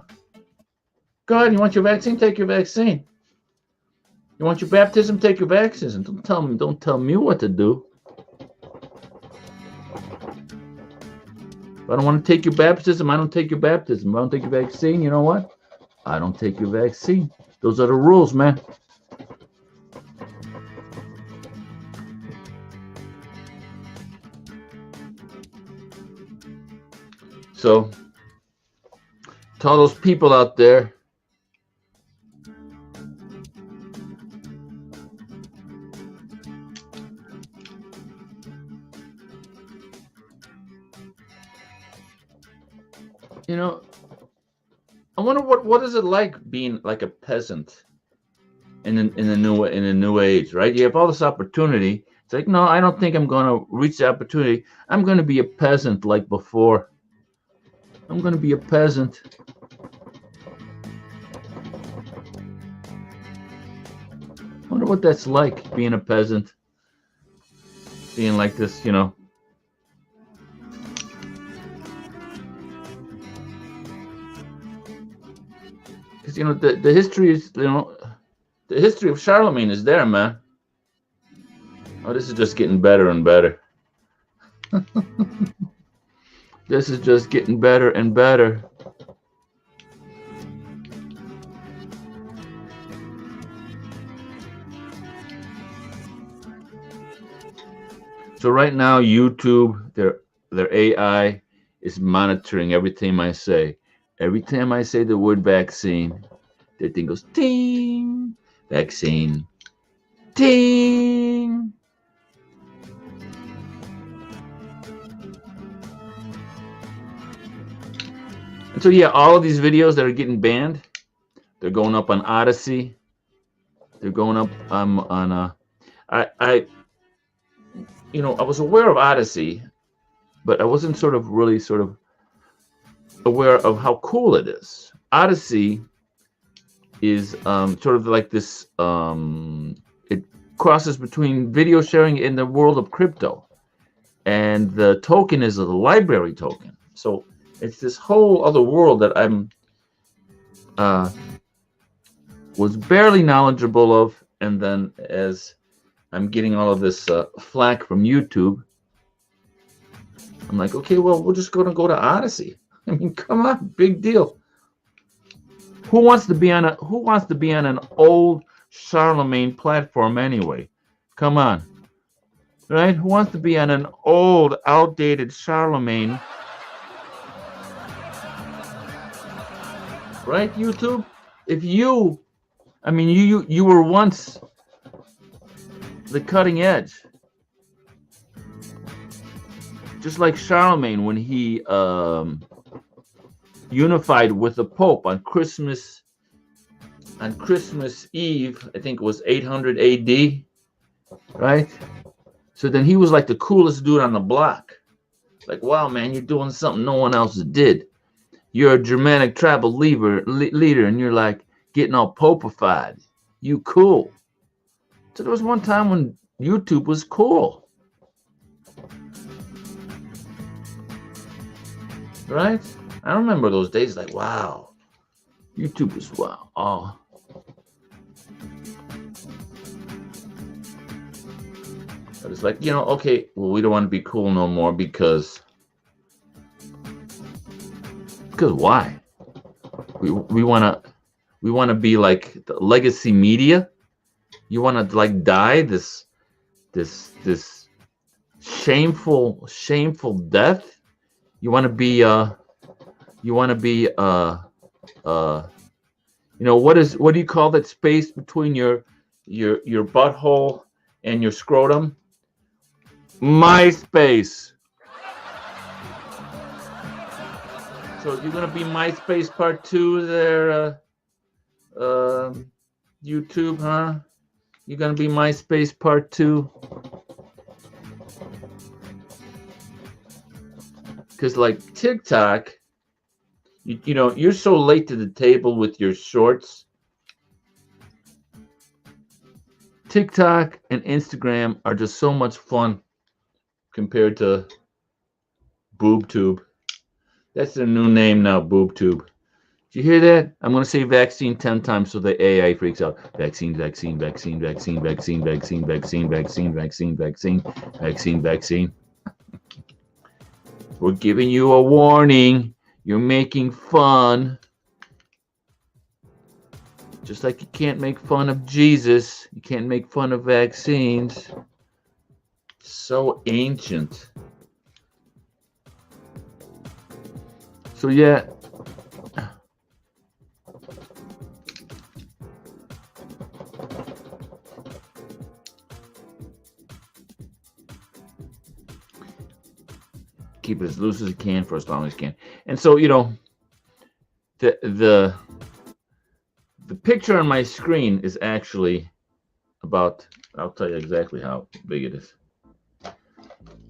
Go ahead, you want your vaccine? Take your vaccine. You want your baptism? Take your baptism. Don't tell me what to do. If I don't want to take your baptism, I don't take your baptism. If I don't take your vaccine, you know what? I don't take your vaccine. Those are the rules, man. So, to all those people out there, you know, I wonder what is it like being like a peasant in the new age, right? You have all this opportunity. It's like, no, I don't think I'm going to reach the opportunity. I'm going to be a peasant like before. I'm going to be a peasant. I wonder what that's like, being a peasant. Being like this, you know. Because, you know, the history is, you know, the history of Charlemagne is there, man. Oh, this is just getting better and better. This is just getting better and better. So right now, YouTube, their AI is monitoring everything I say. Every time I say the word vaccine, their thing goes ting, vaccine, ting. And so yeah, all of these videos that are getting banned, they're going up on Odyssey. They're going up on you know, I was aware of Odyssey, but I wasn't really aware of how cool it is. Odyssey is sort of like this, it crosses between video sharing in the world of crypto. And the token is a library token. So it's this whole other world that I'm was barely knowledgeable of. And then as I'm getting all of this flack from YouTube, I'm like, okay, well, we're just going to go to Odyssey. I mean, come on, big deal. Who wants to be on an old Charlemagne platform anyway? Come on, right? Who wants to be on an old, outdated Charlemagne? Right, YouTube? If you, I mean, you were once the cutting edge. Just like Charlemagne when he unified with the Pope on Christmas Eve, I think it was 800 AD, right? So then he was like the coolest dude on the block. Like, wow, man, you're doing something no one else did. You're a Germanic tribal leader, and you're like getting all popified. You cool. So there was one time when YouTube was cool. Right? I remember those days like, wow. YouTube was wow. Oh. But it's like, okay, well, we don't want to be cool no more because why? We want to be like the legacy media. You want to like die this shameful death. You want to be what do you call that space between your butthole and your scrotum? MySpace. So you're gonna be MySpace part 2 there, YouTube, huh? You're gonna be MySpace part 2? Because like TikTok, you're so late to the table with your shorts. TikTok and Instagram are just so much fun compared to BoobTube. That's their new name now, BoobTube. Did you hear that? I'm going to say vaccine 10 times so the AI freaks out. Vaccine, vaccine, vaccine, vaccine, vaccine, vaccine, vaccine, vaccine, vaccine, vaccine, vaccine, vaccine. We're giving you a warning. You're making fun. Just like you can't make fun of Jesus, you can't make fun of vaccines. So ancient. So yeah. Keep it as loose as you can for as long as you can. And so, the picture on my screen is actually about, I'll tell you exactly how big it is.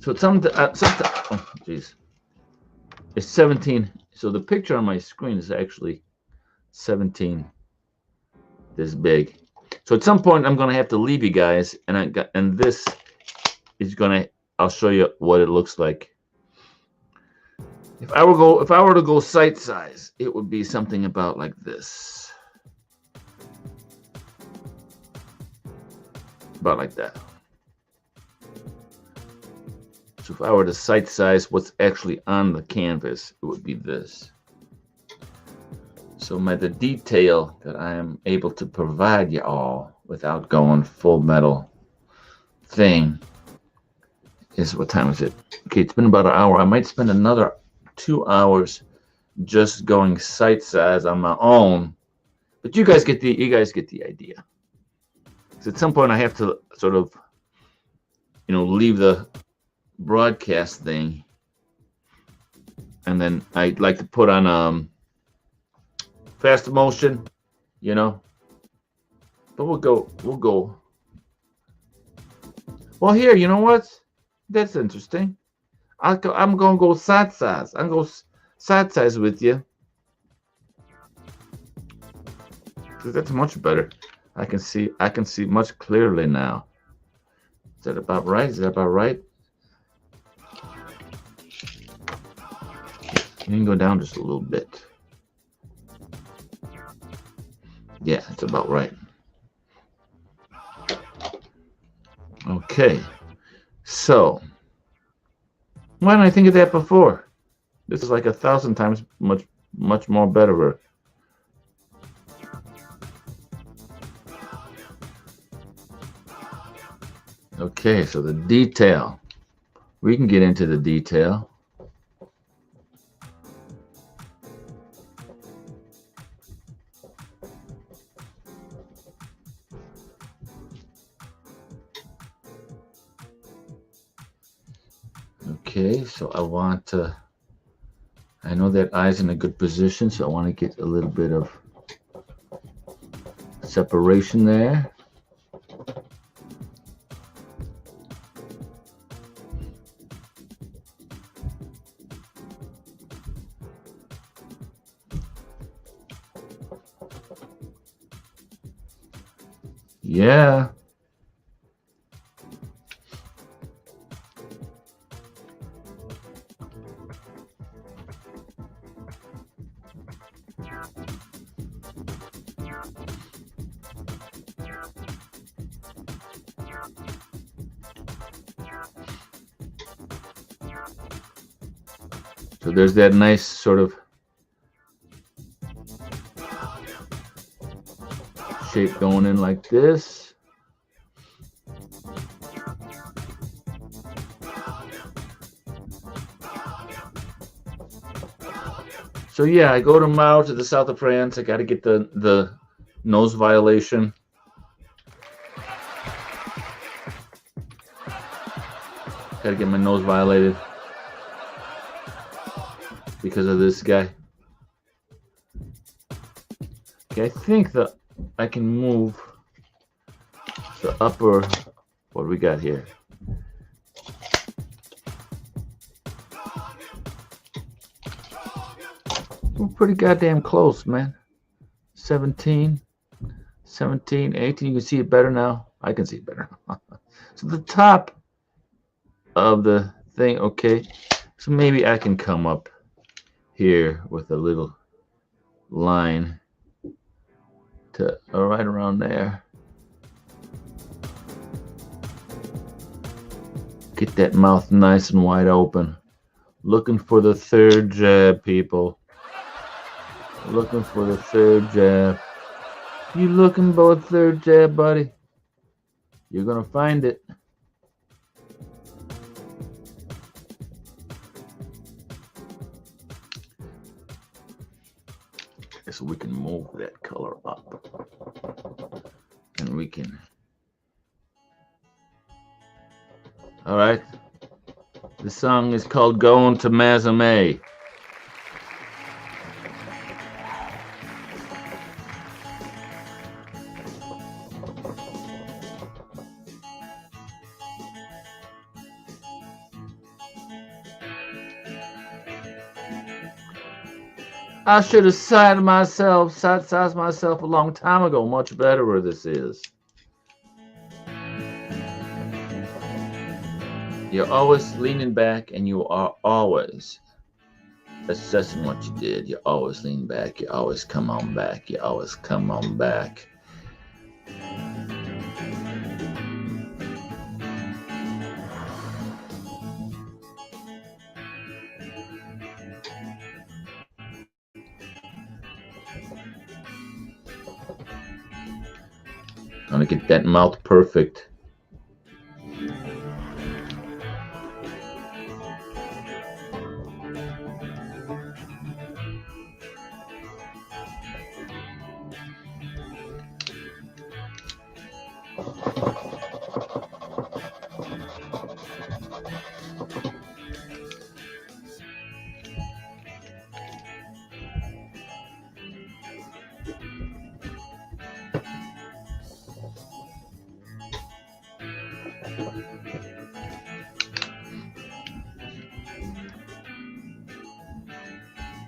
So it's oh geez, it's 17. So the picture on my screen is actually 17 this big. So at some point I'm going to have to leave you guys, and this is I'll show you what it looks like. If I were to go site size, it would be something about like this. About like that. So if I were to site size what's actually on the canvas, it would be this. So the detail that I am able to provide you all without going full metal thing is, what time is it? Okay, it's been about an hour. I might spend another 2 hours just going site size on my own, but you guys get the idea. So at some point I have to sort of leave the broadcast thing, and then I'd like to put on fast motion, but we'll go well here. You know what, that's interesting. I'm gonna go side size. I'm gonna go side size with you, because that's much better. I can see much clearly now. Is that about right? Is that about right? You can go down just a little bit. Yeah, it's about right. Okay, so why didn't I think of that before? This is like 1,000 times much more better. Okay, so the detail. We can get into the detail. Okay, so I know that eye's in a good position, so I want to get a little bit of separation there. Yeah. there's that nice sort of shape going in like this. So yeah, I go tomorrow to the south of France. I got to get the nose violation. Got to get my nose violated because of this guy. Okay, I think that I can move the upper. What do we got here? We're pretty goddamn close, man. 17, 17, 18. You can see it better now. I can see it better. So the top of the thing, okay. So maybe I can come up here with a little line to right around there. Get that mouth nice and wide open. Looking for the third jab, people. Looking for the third jab. You looking for the third jab, buddy? You're gonna find it. So we can move that color up. And we can. All right. The song is called Going to Mazame. I should have sized myself a long time ago. Much better where this is. You're always leaning back, and you are always assessing what you did. You always lean back. You always come on back. You always come on back. I'm gonna get that mouth perfect.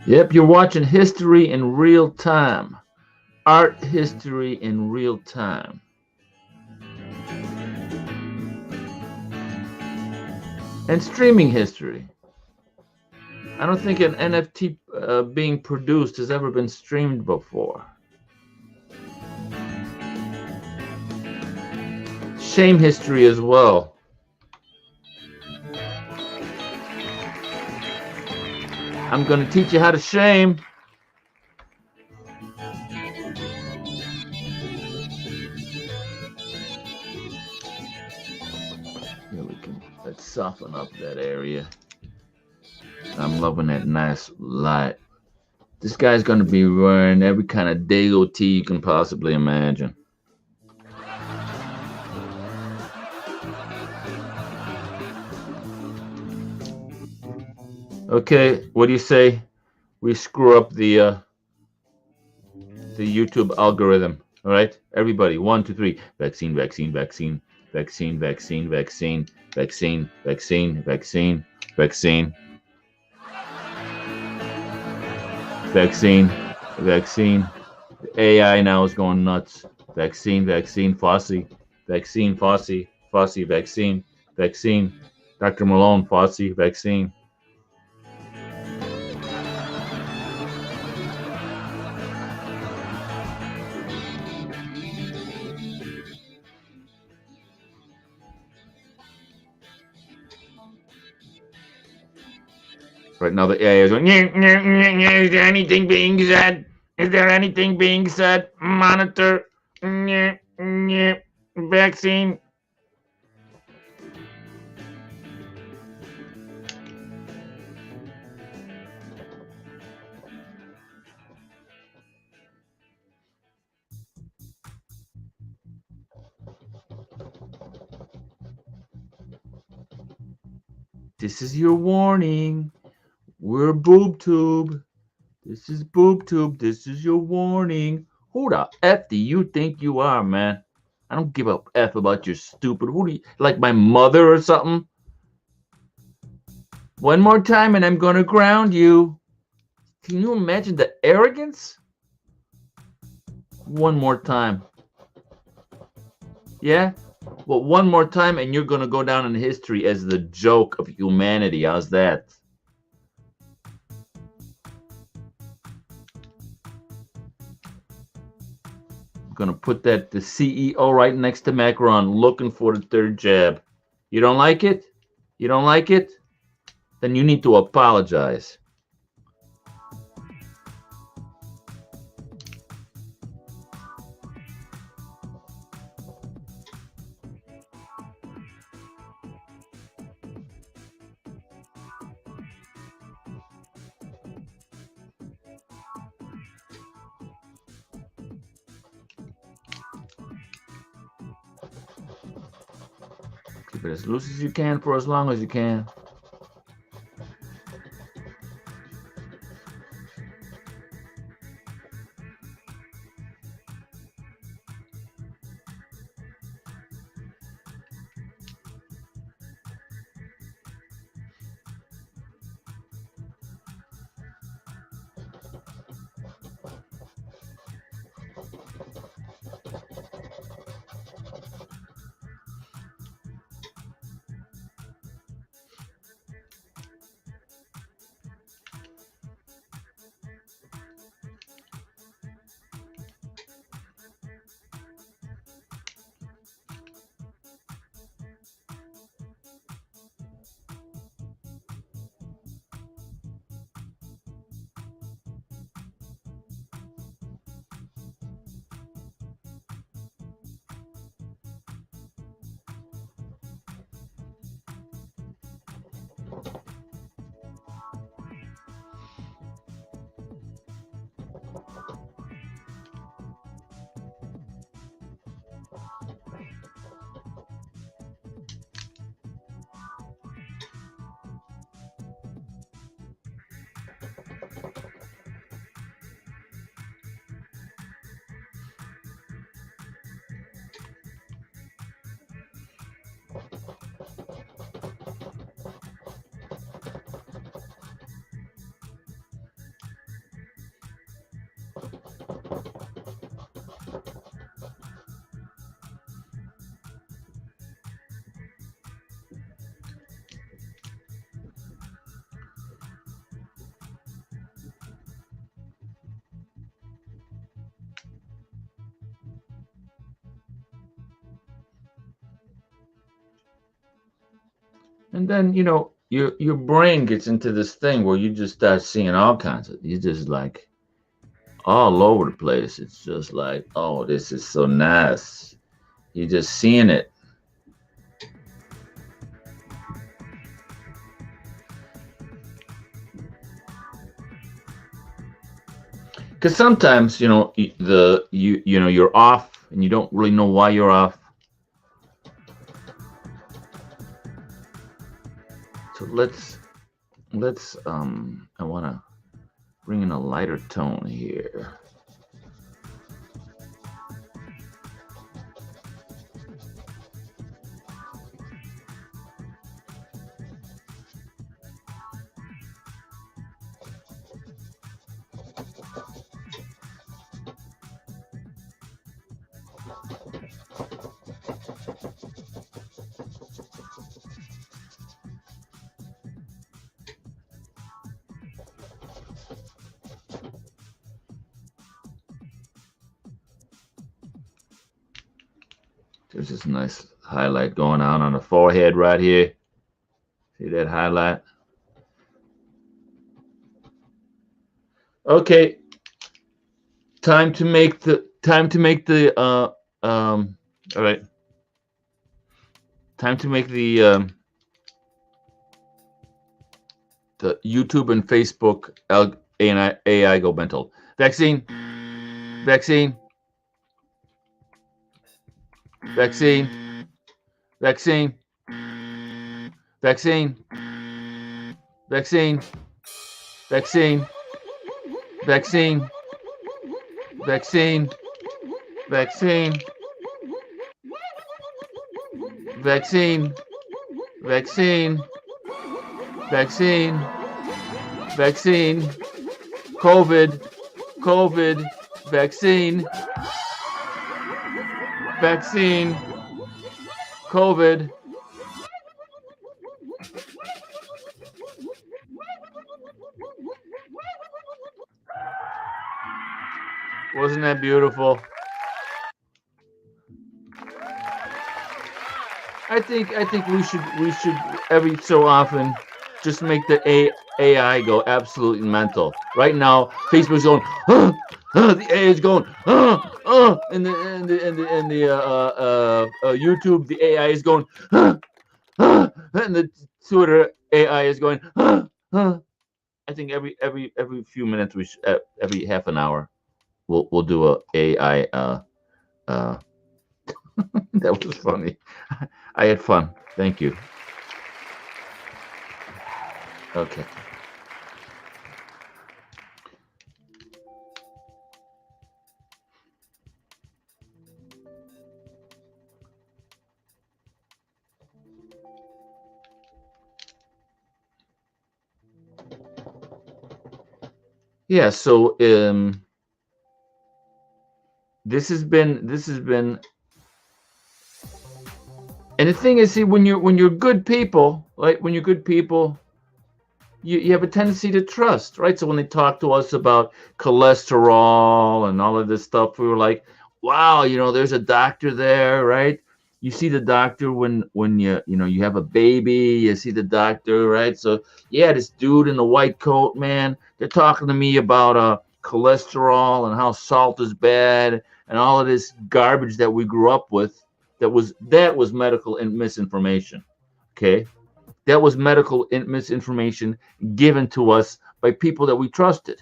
Yep, you're watching history in real time. Art history in real time. And streaming history. I don't think an NFT being produced has ever been streamed before. Shame history as well. I'm going to teach you how to shame. Here we can, let's soften up that area. I'm loving that nice light. This guy's going to be wearing every kind of dago tee you can possibly imagine. Okay, what do you say we screw up the YouTube algorithm? All right, everybody, 1, 2, 3. Vaccine, vaccine, vaccine, vaccine, vaccine, vaccine, vaccine, vaccine, vaccine, vaccine, vaccine, vaccine. The AI now is going nuts. Vaccine, vaccine, Fauci, vaccine, Fauci, Fauci, vaccine, vaccine. Dr. Malone, Fauci, vaccine. Right now the AI is going, "Nyeh, nyeh, nyeh, nyeh. Is there anything being said? Is there anything being said? Monitor. Nyeh, nyeh. Vaccine." This is your warning. We're boob tube. This is boob tube. This is your warning. Who the F do you think you are, man? I don't give a F about your stupid. Who do you like, my mother or something? One more time and I'm gonna ground you. Can you imagine the arrogance? One more time. Yeah? Well, one more time and you're gonna go down in history as the joke of humanity. How's that? I'm gonna put that the CEO right next to Macron, looking for the third jab. You don't like it? You don't like it? Then you need to apologize. Keep it as loose as you can for as long as you can. And then, your brain gets into this thing where you just start seeing all kinds of, you just like all over the place. It's just like, oh, this is so nice. You're just seeing it. Because sometimes, you're off and you don't really know why you're off. So let's I want to bring in a lighter tone here. There's this nice highlight going on the forehead right here. See that highlight? Okay, time to make the all right. Time to make the YouTube and Facebook AI go mental. Vaccine, vaccine, vaccine, vaccine, vaccine, vaccine, vaccine, vaccine, vaccine, vaccine, vaccine, vaccine, vaccine, vaccine, COVID, COVID, vaccine, vaccine, COVID. Wasn't that beautiful? I think we should every so often just make the AI go absolutely mental. Right now, Facebook's going, the AI is going, and the YouTube, the AI is going, and the Twitter AI is going, I think every few minutes we should, every half an hour we'll do a AI. That was funny. I had fun. Thank you. Okay. Yeah. So this has been, and the thing is, see, when you're good people, right? When you're good people, you have a tendency to trust, right? So when they talk to us about cholesterol and all of this stuff, we were like, wow, there's a doctor there, right? You see the doctor when you have a baby, you see the doctor, right? So yeah, this dude in the white coat, man, they're talking to me about cholesterol and how salt is bad and all of this garbage that we grew up with. That was medical and misinformation. Okay, that was medical misinformation given to us by people that we trusted,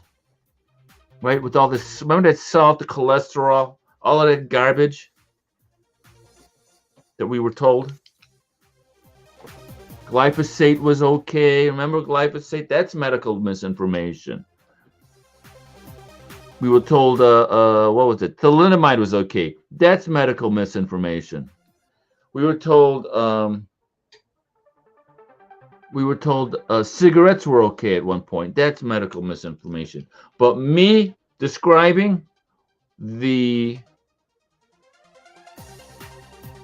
right? With all this, remember that salt, the cholesterol, all of that garbage that we were told. Glyphosate was okay. Remember glyphosate? That's medical misinformation. We were told, what was it? Thalidomide was okay. That's medical misinformation. We were told, cigarettes were okay at one point. That's medical misinformation. But me describing the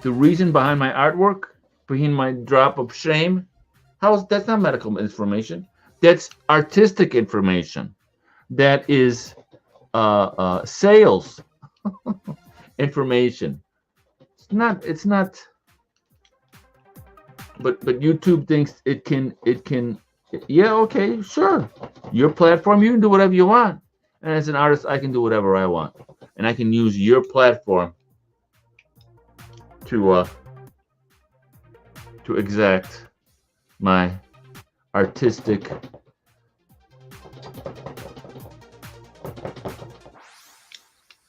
reason behind my artwork, behind my drop of shame, that's not medical information. That's artistic information. That is sales information. It's not. But YouTube thinks it can. Yeah, okay, sure. Your platform, you can do whatever you want. And as an artist, I can do whatever I want, and I can use your platform to exact my artistic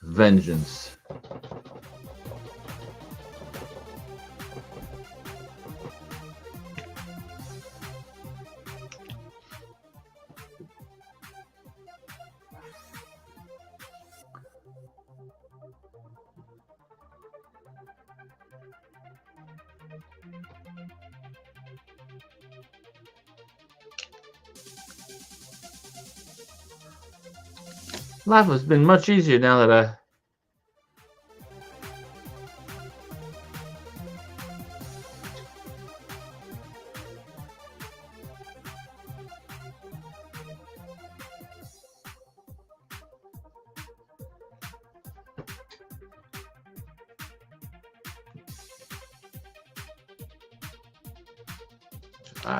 vengeance. Life has been much easier now that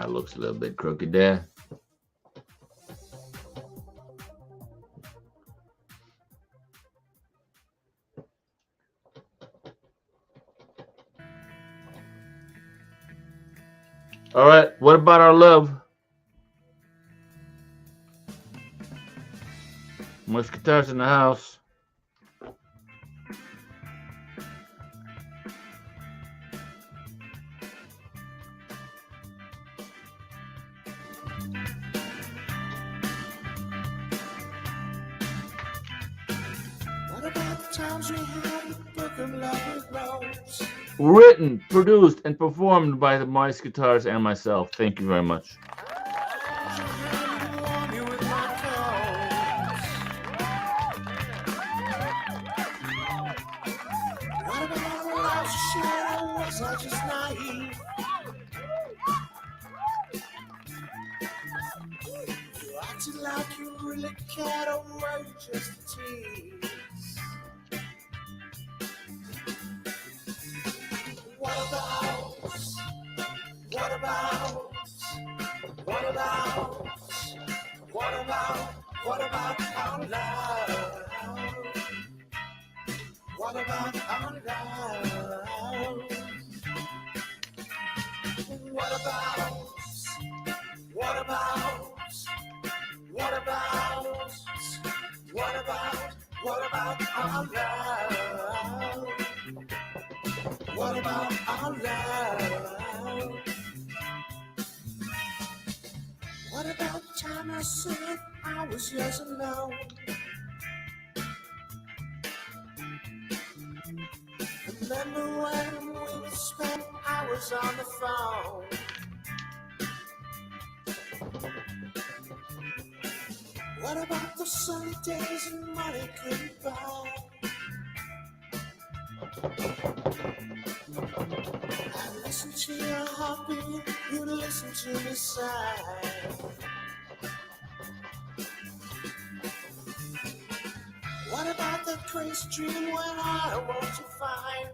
looks a little bit crooked there. All right. What about our love? Much guitars in the house. What about the times we had a book of love with rose? Written, produced, and performed by the Mice Guitars and myself. Thank you very much. Like you really cared, or were you just a tease? What about, what about, what about, what about, what about our love? What about our love? What about, what about, what about, what about, what about our love? What about our love? What about the time I said I was yours alone? Remember when we spent hours on the phone? What about the sunny days and money couldn't buy? I listened to your heartbeat, you listened to me sigh. What about that crazy dream when I want to find?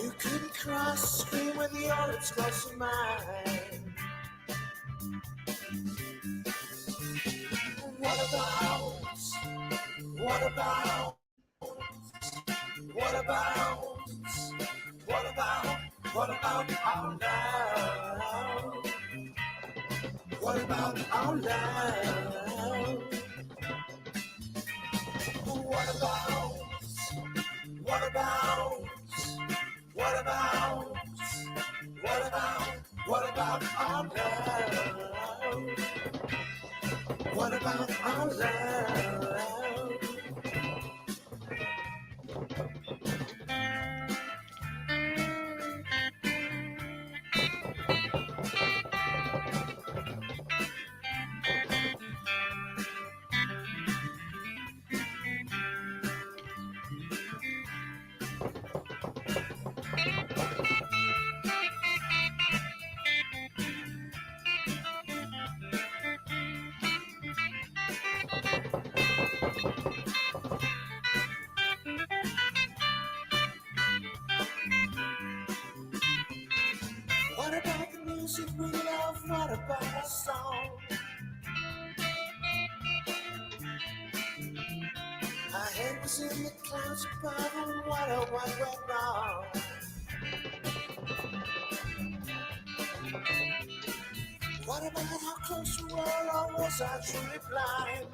You couldn't cross the screen with your lips close to mine. What about, what about, what about, what about, what about our love? What about our love? What about, what about, what about, what about, what about our love? What about our love? What about the music we love? What about our song? Our head was in the clouds above, and what went wrong? What about how close we were, or was I truly blind?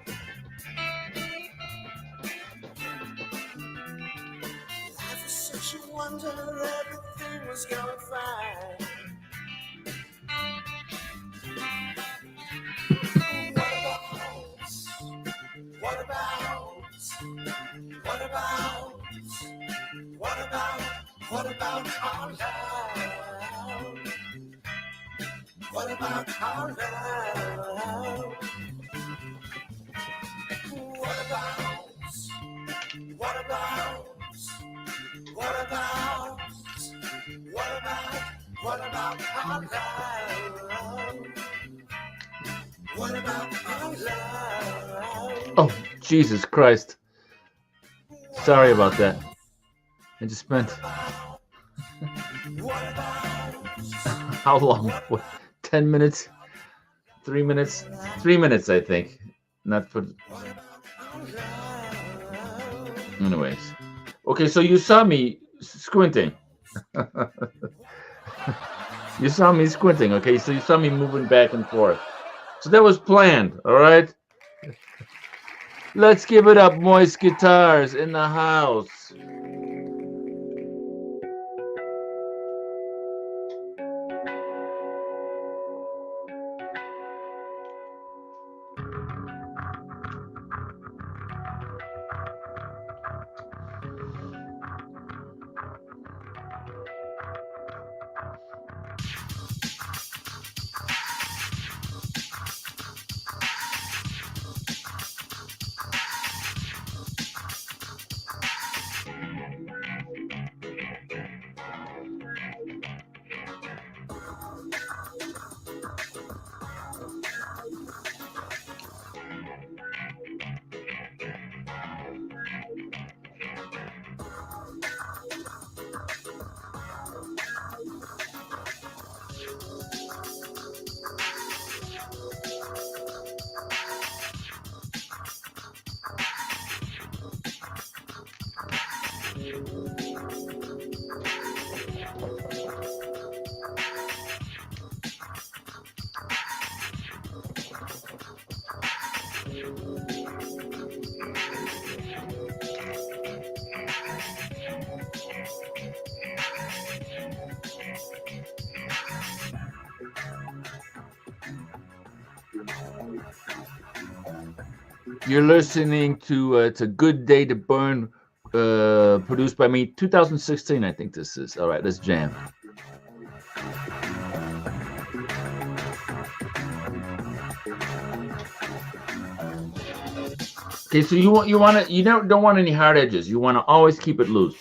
Life was such a wonder, everything was going fine. What about, what about, what about, what about our love? What about our love? What about, what about, what about, what about, what about our love? What about our love? Oh, Jesus Christ. Sorry about that. I just spent how long? What, 10 minutes? 3 minutes? 3 minutes, I think. Not for. Anyways. Okay, so you saw me Squinting. You saw me squinting, okay? So you saw me moving back and forth. So that was planned, all right? Let's give it up, Moist Guitars in the house. You're listening to It's a Good Day to Burn, produced by me, 2016, I think this is. All right, let's jam. Okay, so you don't want any hard edges. You want to always keep it loose.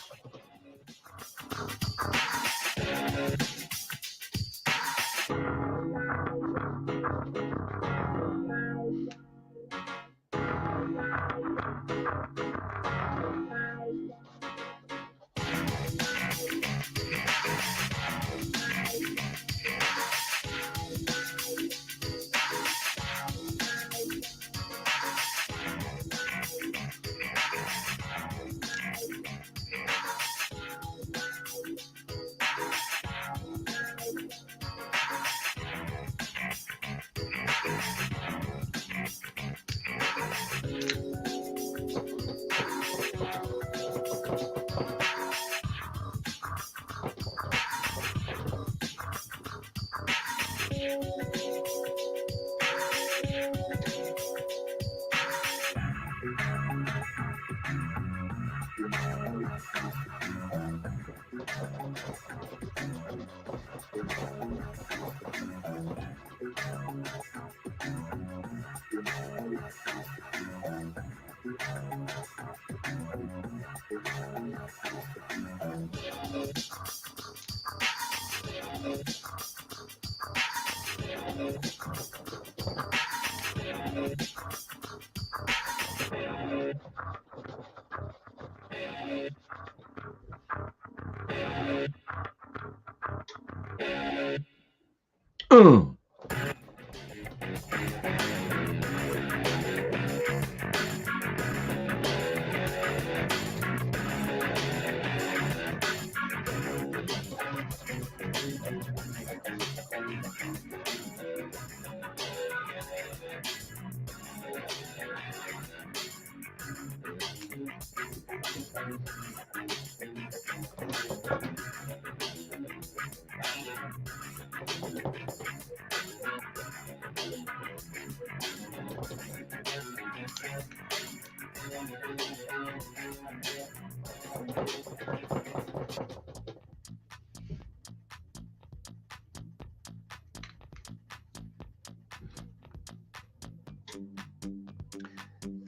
Uh.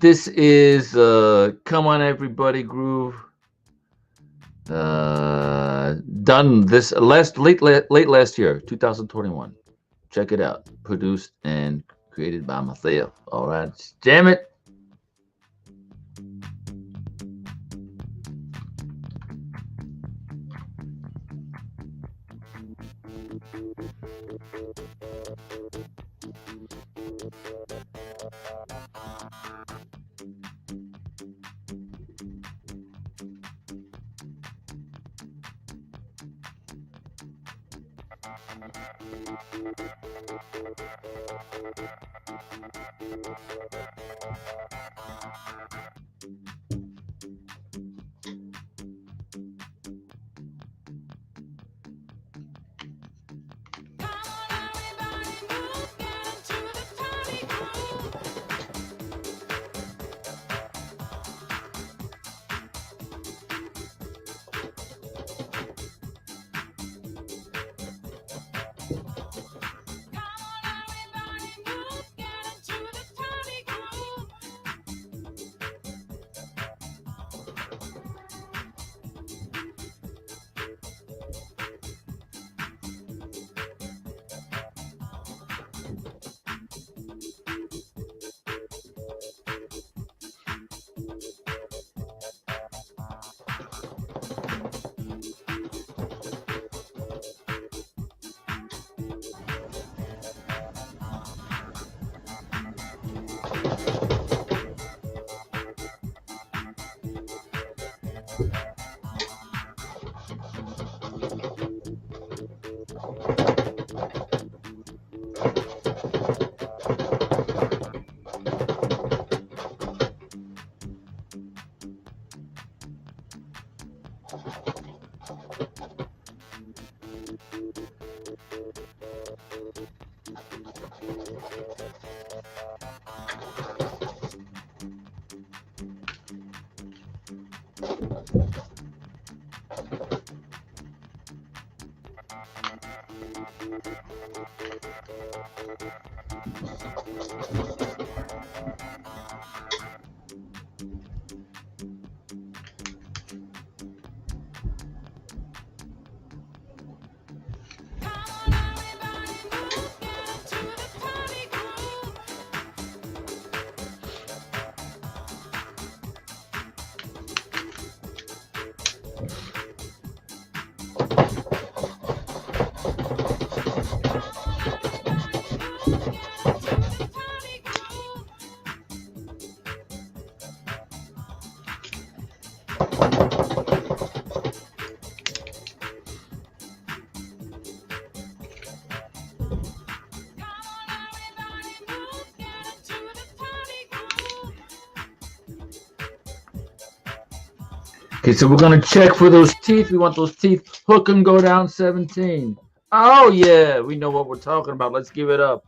This is Come On Everybody Groove. Done this late last year, 2021. Check it out. Produced and created by myself. All right, jam it. Okay, so we're going to check for those teeth. We want those teeth hook and go down 17. Oh, yeah, we know what we're talking about. Let's give it up.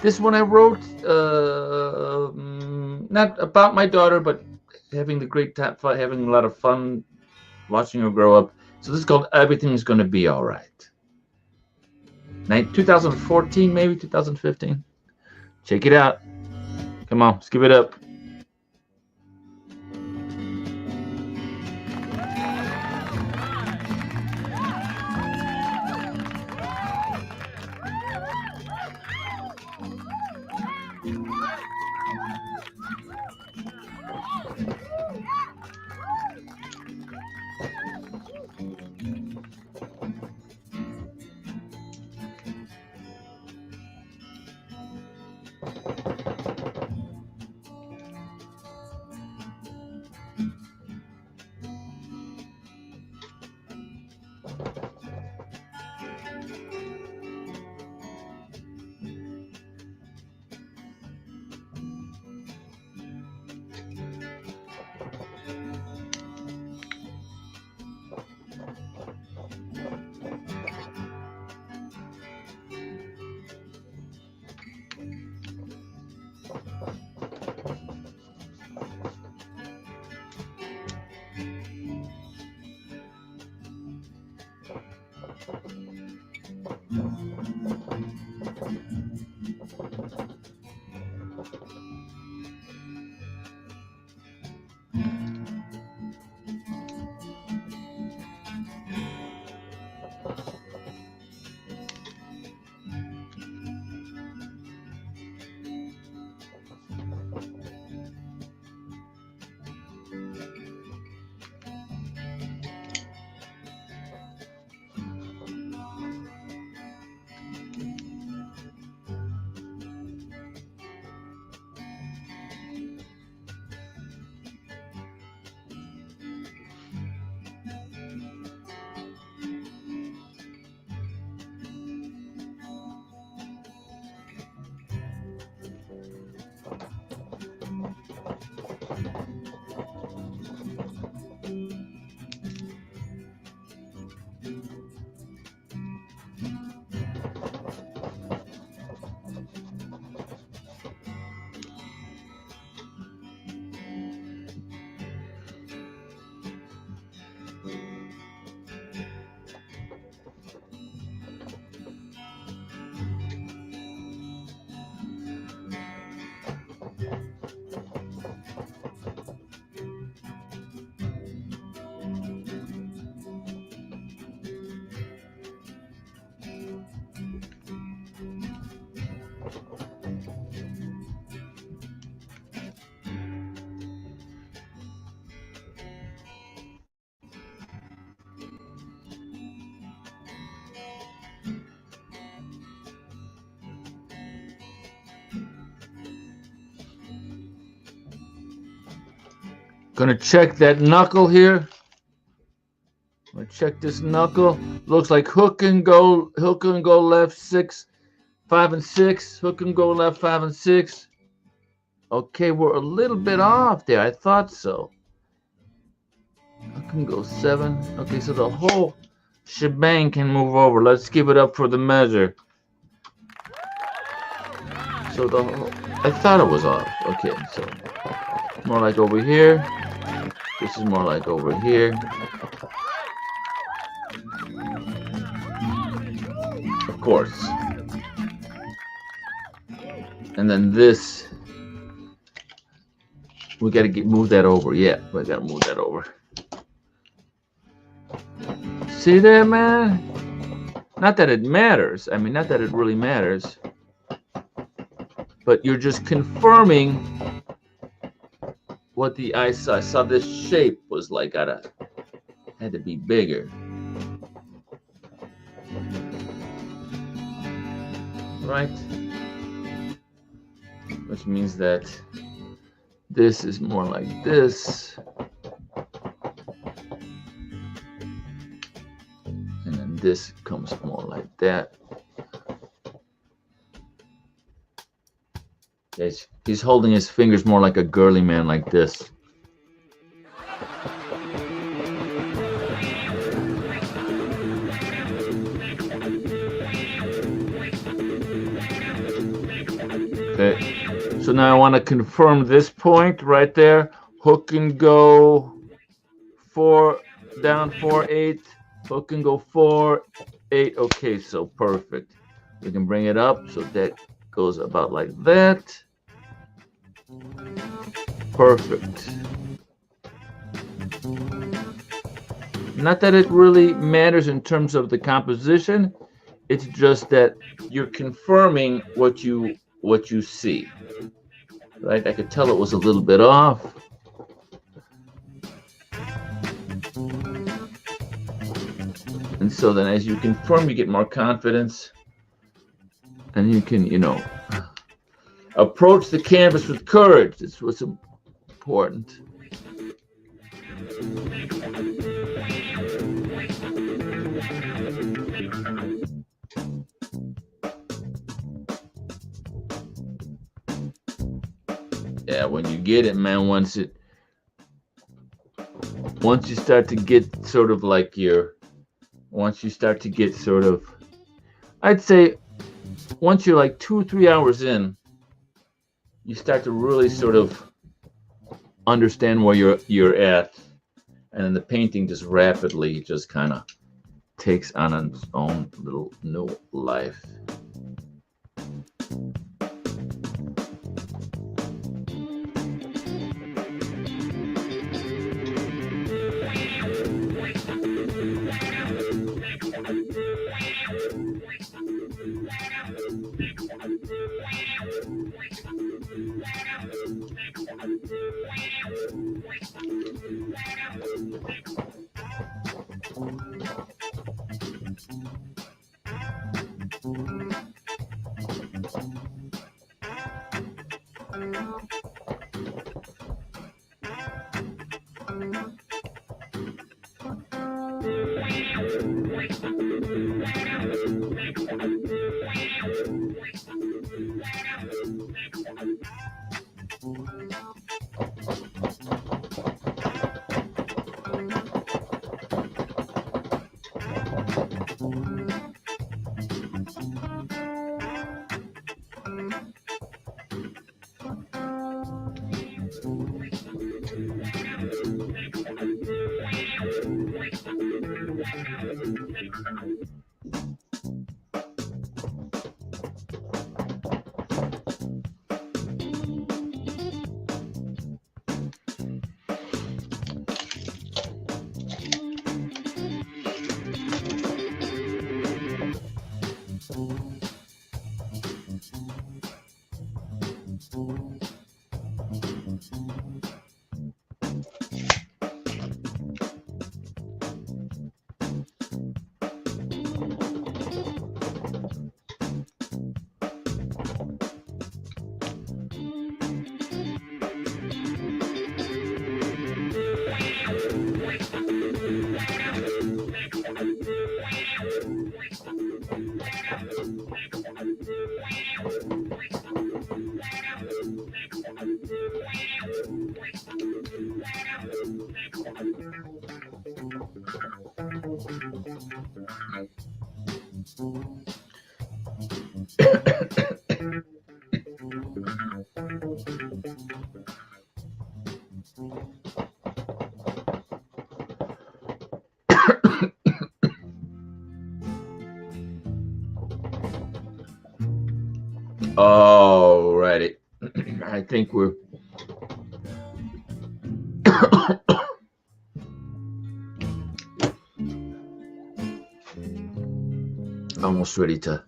This one I wrote, not about my daughter, but having the great time, having a lot of fun watching her grow up. So this is called Everything's Gonna Be All Right. 2014, maybe 2015. Check it out. Come on, let's give it up. Gonna check that knuckle here. I'm gonna check this knuckle. Looks like hook and go left 6, 5 and 6. Hook and go left 5 and 6. Okay, we're a little bit off there. I thought so. Hook and go 7. Okay, so the whole shebang can move over. Let's give it up for the measure. So I thought it was off. Okay, so more like over here. This is more like over here. Of course. And then this, we gotta move that over. Yeah, we gotta move that over. See there, man? Not that it matters. I mean, not that it really matters. But you're just confirming what the eye saw. I saw this shape was like, had to be bigger. Right? Which means that this is more like this. And then this comes more like that. He's holding his fingers more like a girly man, like this. Okay, so now I want to confirm this point right there. Hook and go 4, down 4, 8. Hook and go 4, 8. Okay, so perfect. We can bring it up so that goes about like that. Perfect. Not that it really matters in terms of the composition. It's just that you're confirming what you see. Right? I could tell it was a little bit off. And so then as you confirm, you get more confidence. And you can, approach the canvas with courage. That's what's important. Yeah, when you get it, man, once you start to get sort of like I'd say once you're like 2 or 3 hours in, you start to really sort of understand where you're at, and then the painting just rapidly just kind of takes on its own little new life. Alrighty. I think we're almost ready to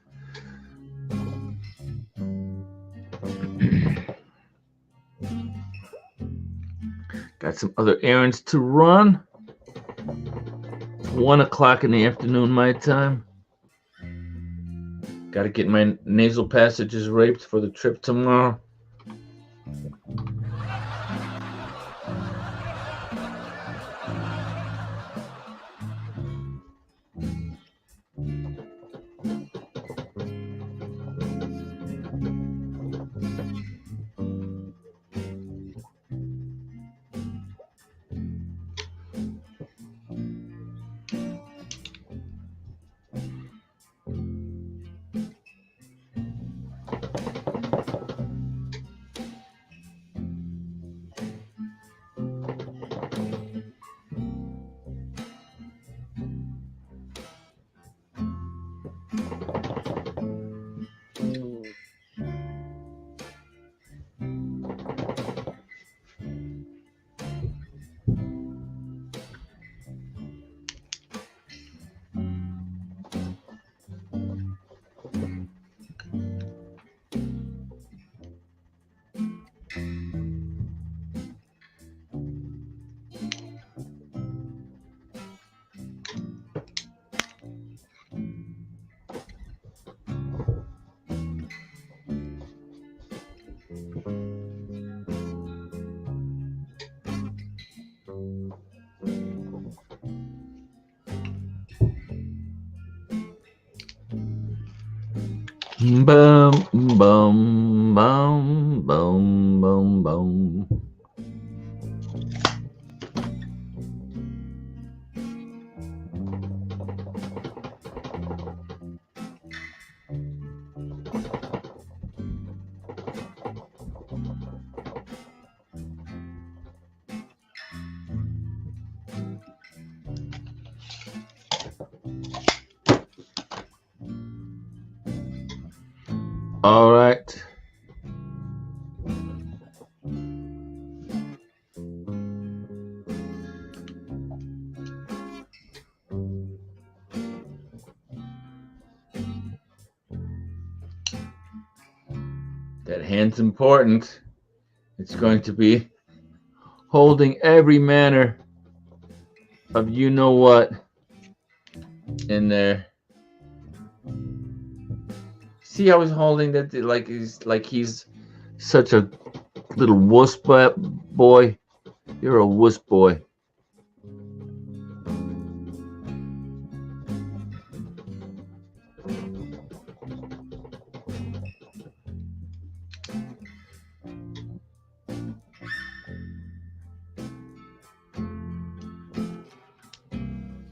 got some other errands to run. 1 o'clock in the afternoon my time. Got to get my nasal passages raped for the trip tomorrow. Bum bum bum bum bum bum. All right. That hand's important. It's going to be holding every manner of you know what in there. See how he's holding that like he's such a little wuss boy. You're a wuss boy.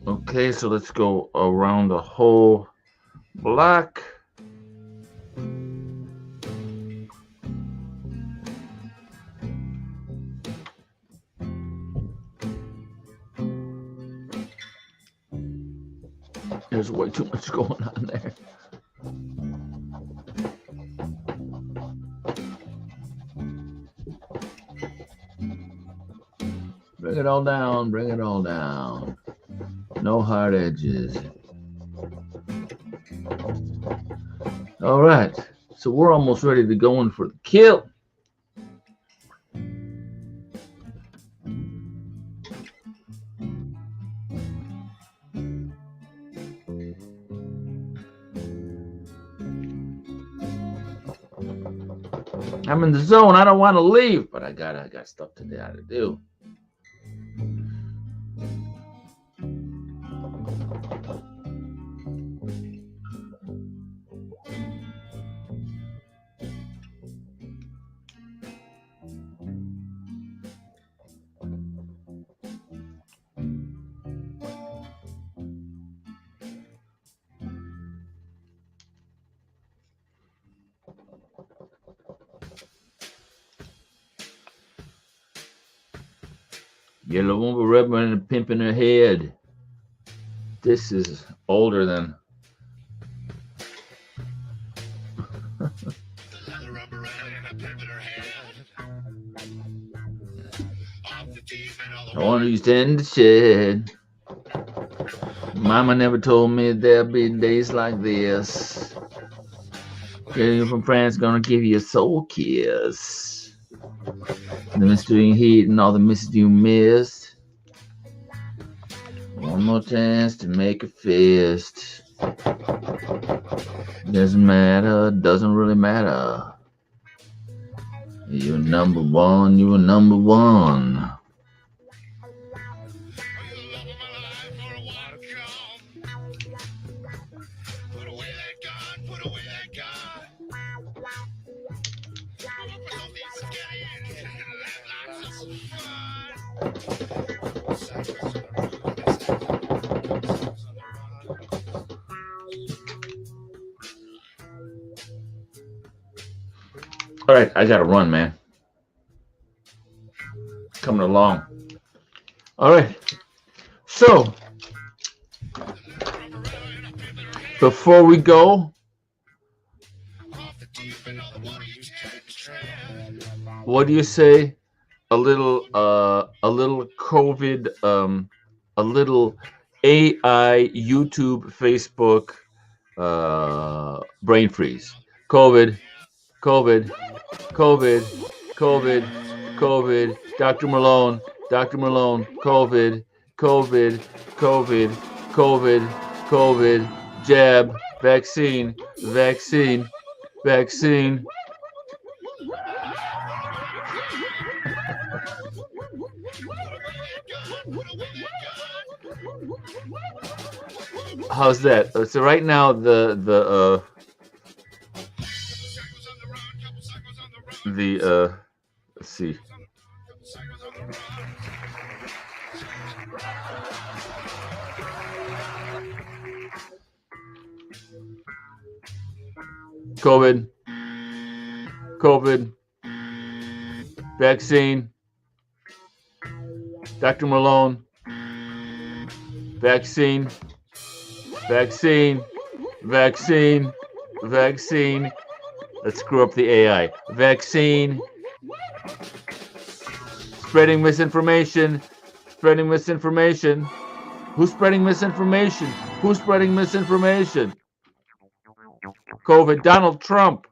Okay, so let's go around the whole block. There's way too much going on there. Bring it all down, bring it all down. No hard edges. All right, so we're almost ready to go in for the kill. I'm in the zone. I don't want to leave, but I got stuff to do. Yellow woman rubbing and pimping her head. This is older than. I want to use in the shed. Mama never told me there'd be days like this. Getting from France gonna give you a soul kiss. The mystery heat and all the misses you missed. One more chance to make a fist. Doesn't matter, doesn't really matter. You're number one, you were number one. All right, I gotta run, man. Coming along. All right. So, before we go, what do you say? A little COVID, a little AI, YouTube, Facebook, brain freeze. COVID, COVID, COVID, COVID, COVID, Dr. Malone, COVID, COVID, COVID, COVID, COVID, jab, vaccine, vaccine, vaccine. How's that? So right now the let's see. COVID, COVID, vaccine, Dr. Malone, vaccine, vaccine, vaccine, vaccine. Let's screw up the AI. Vaccine. Spreading misinformation. Spreading misinformation. Who's spreading misinformation? Who's spreading misinformation? COVID. Donald Trump.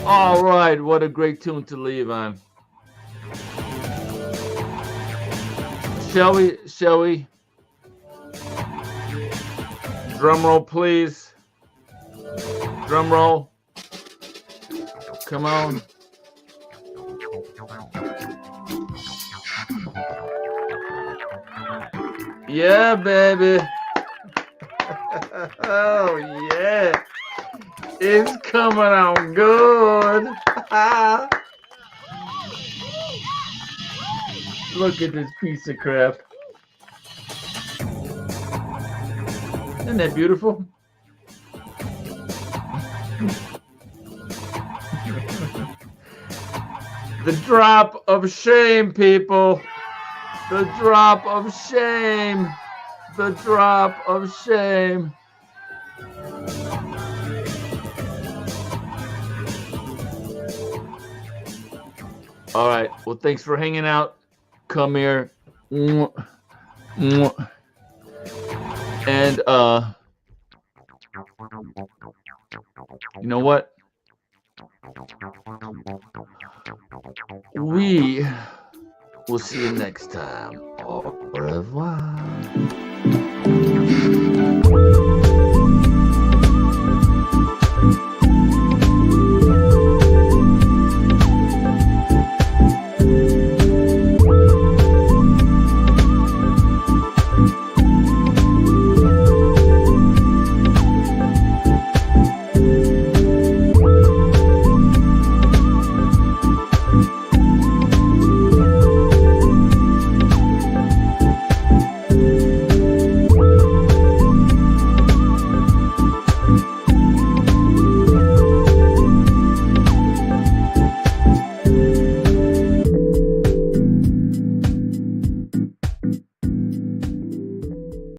All right. What a great tune to leave on. Shall we? Shall we? Drum roll, please. Drum roll. Come on. Yeah, baby. Oh, yeah. It's coming on good. Look at this piece of crap. Isn't that beautiful? The drop of shame, people. The drop of shame. The drop of shame. All right. Well, thanks for hanging out. Come here. And you know what? We will see you next time. Au revoir.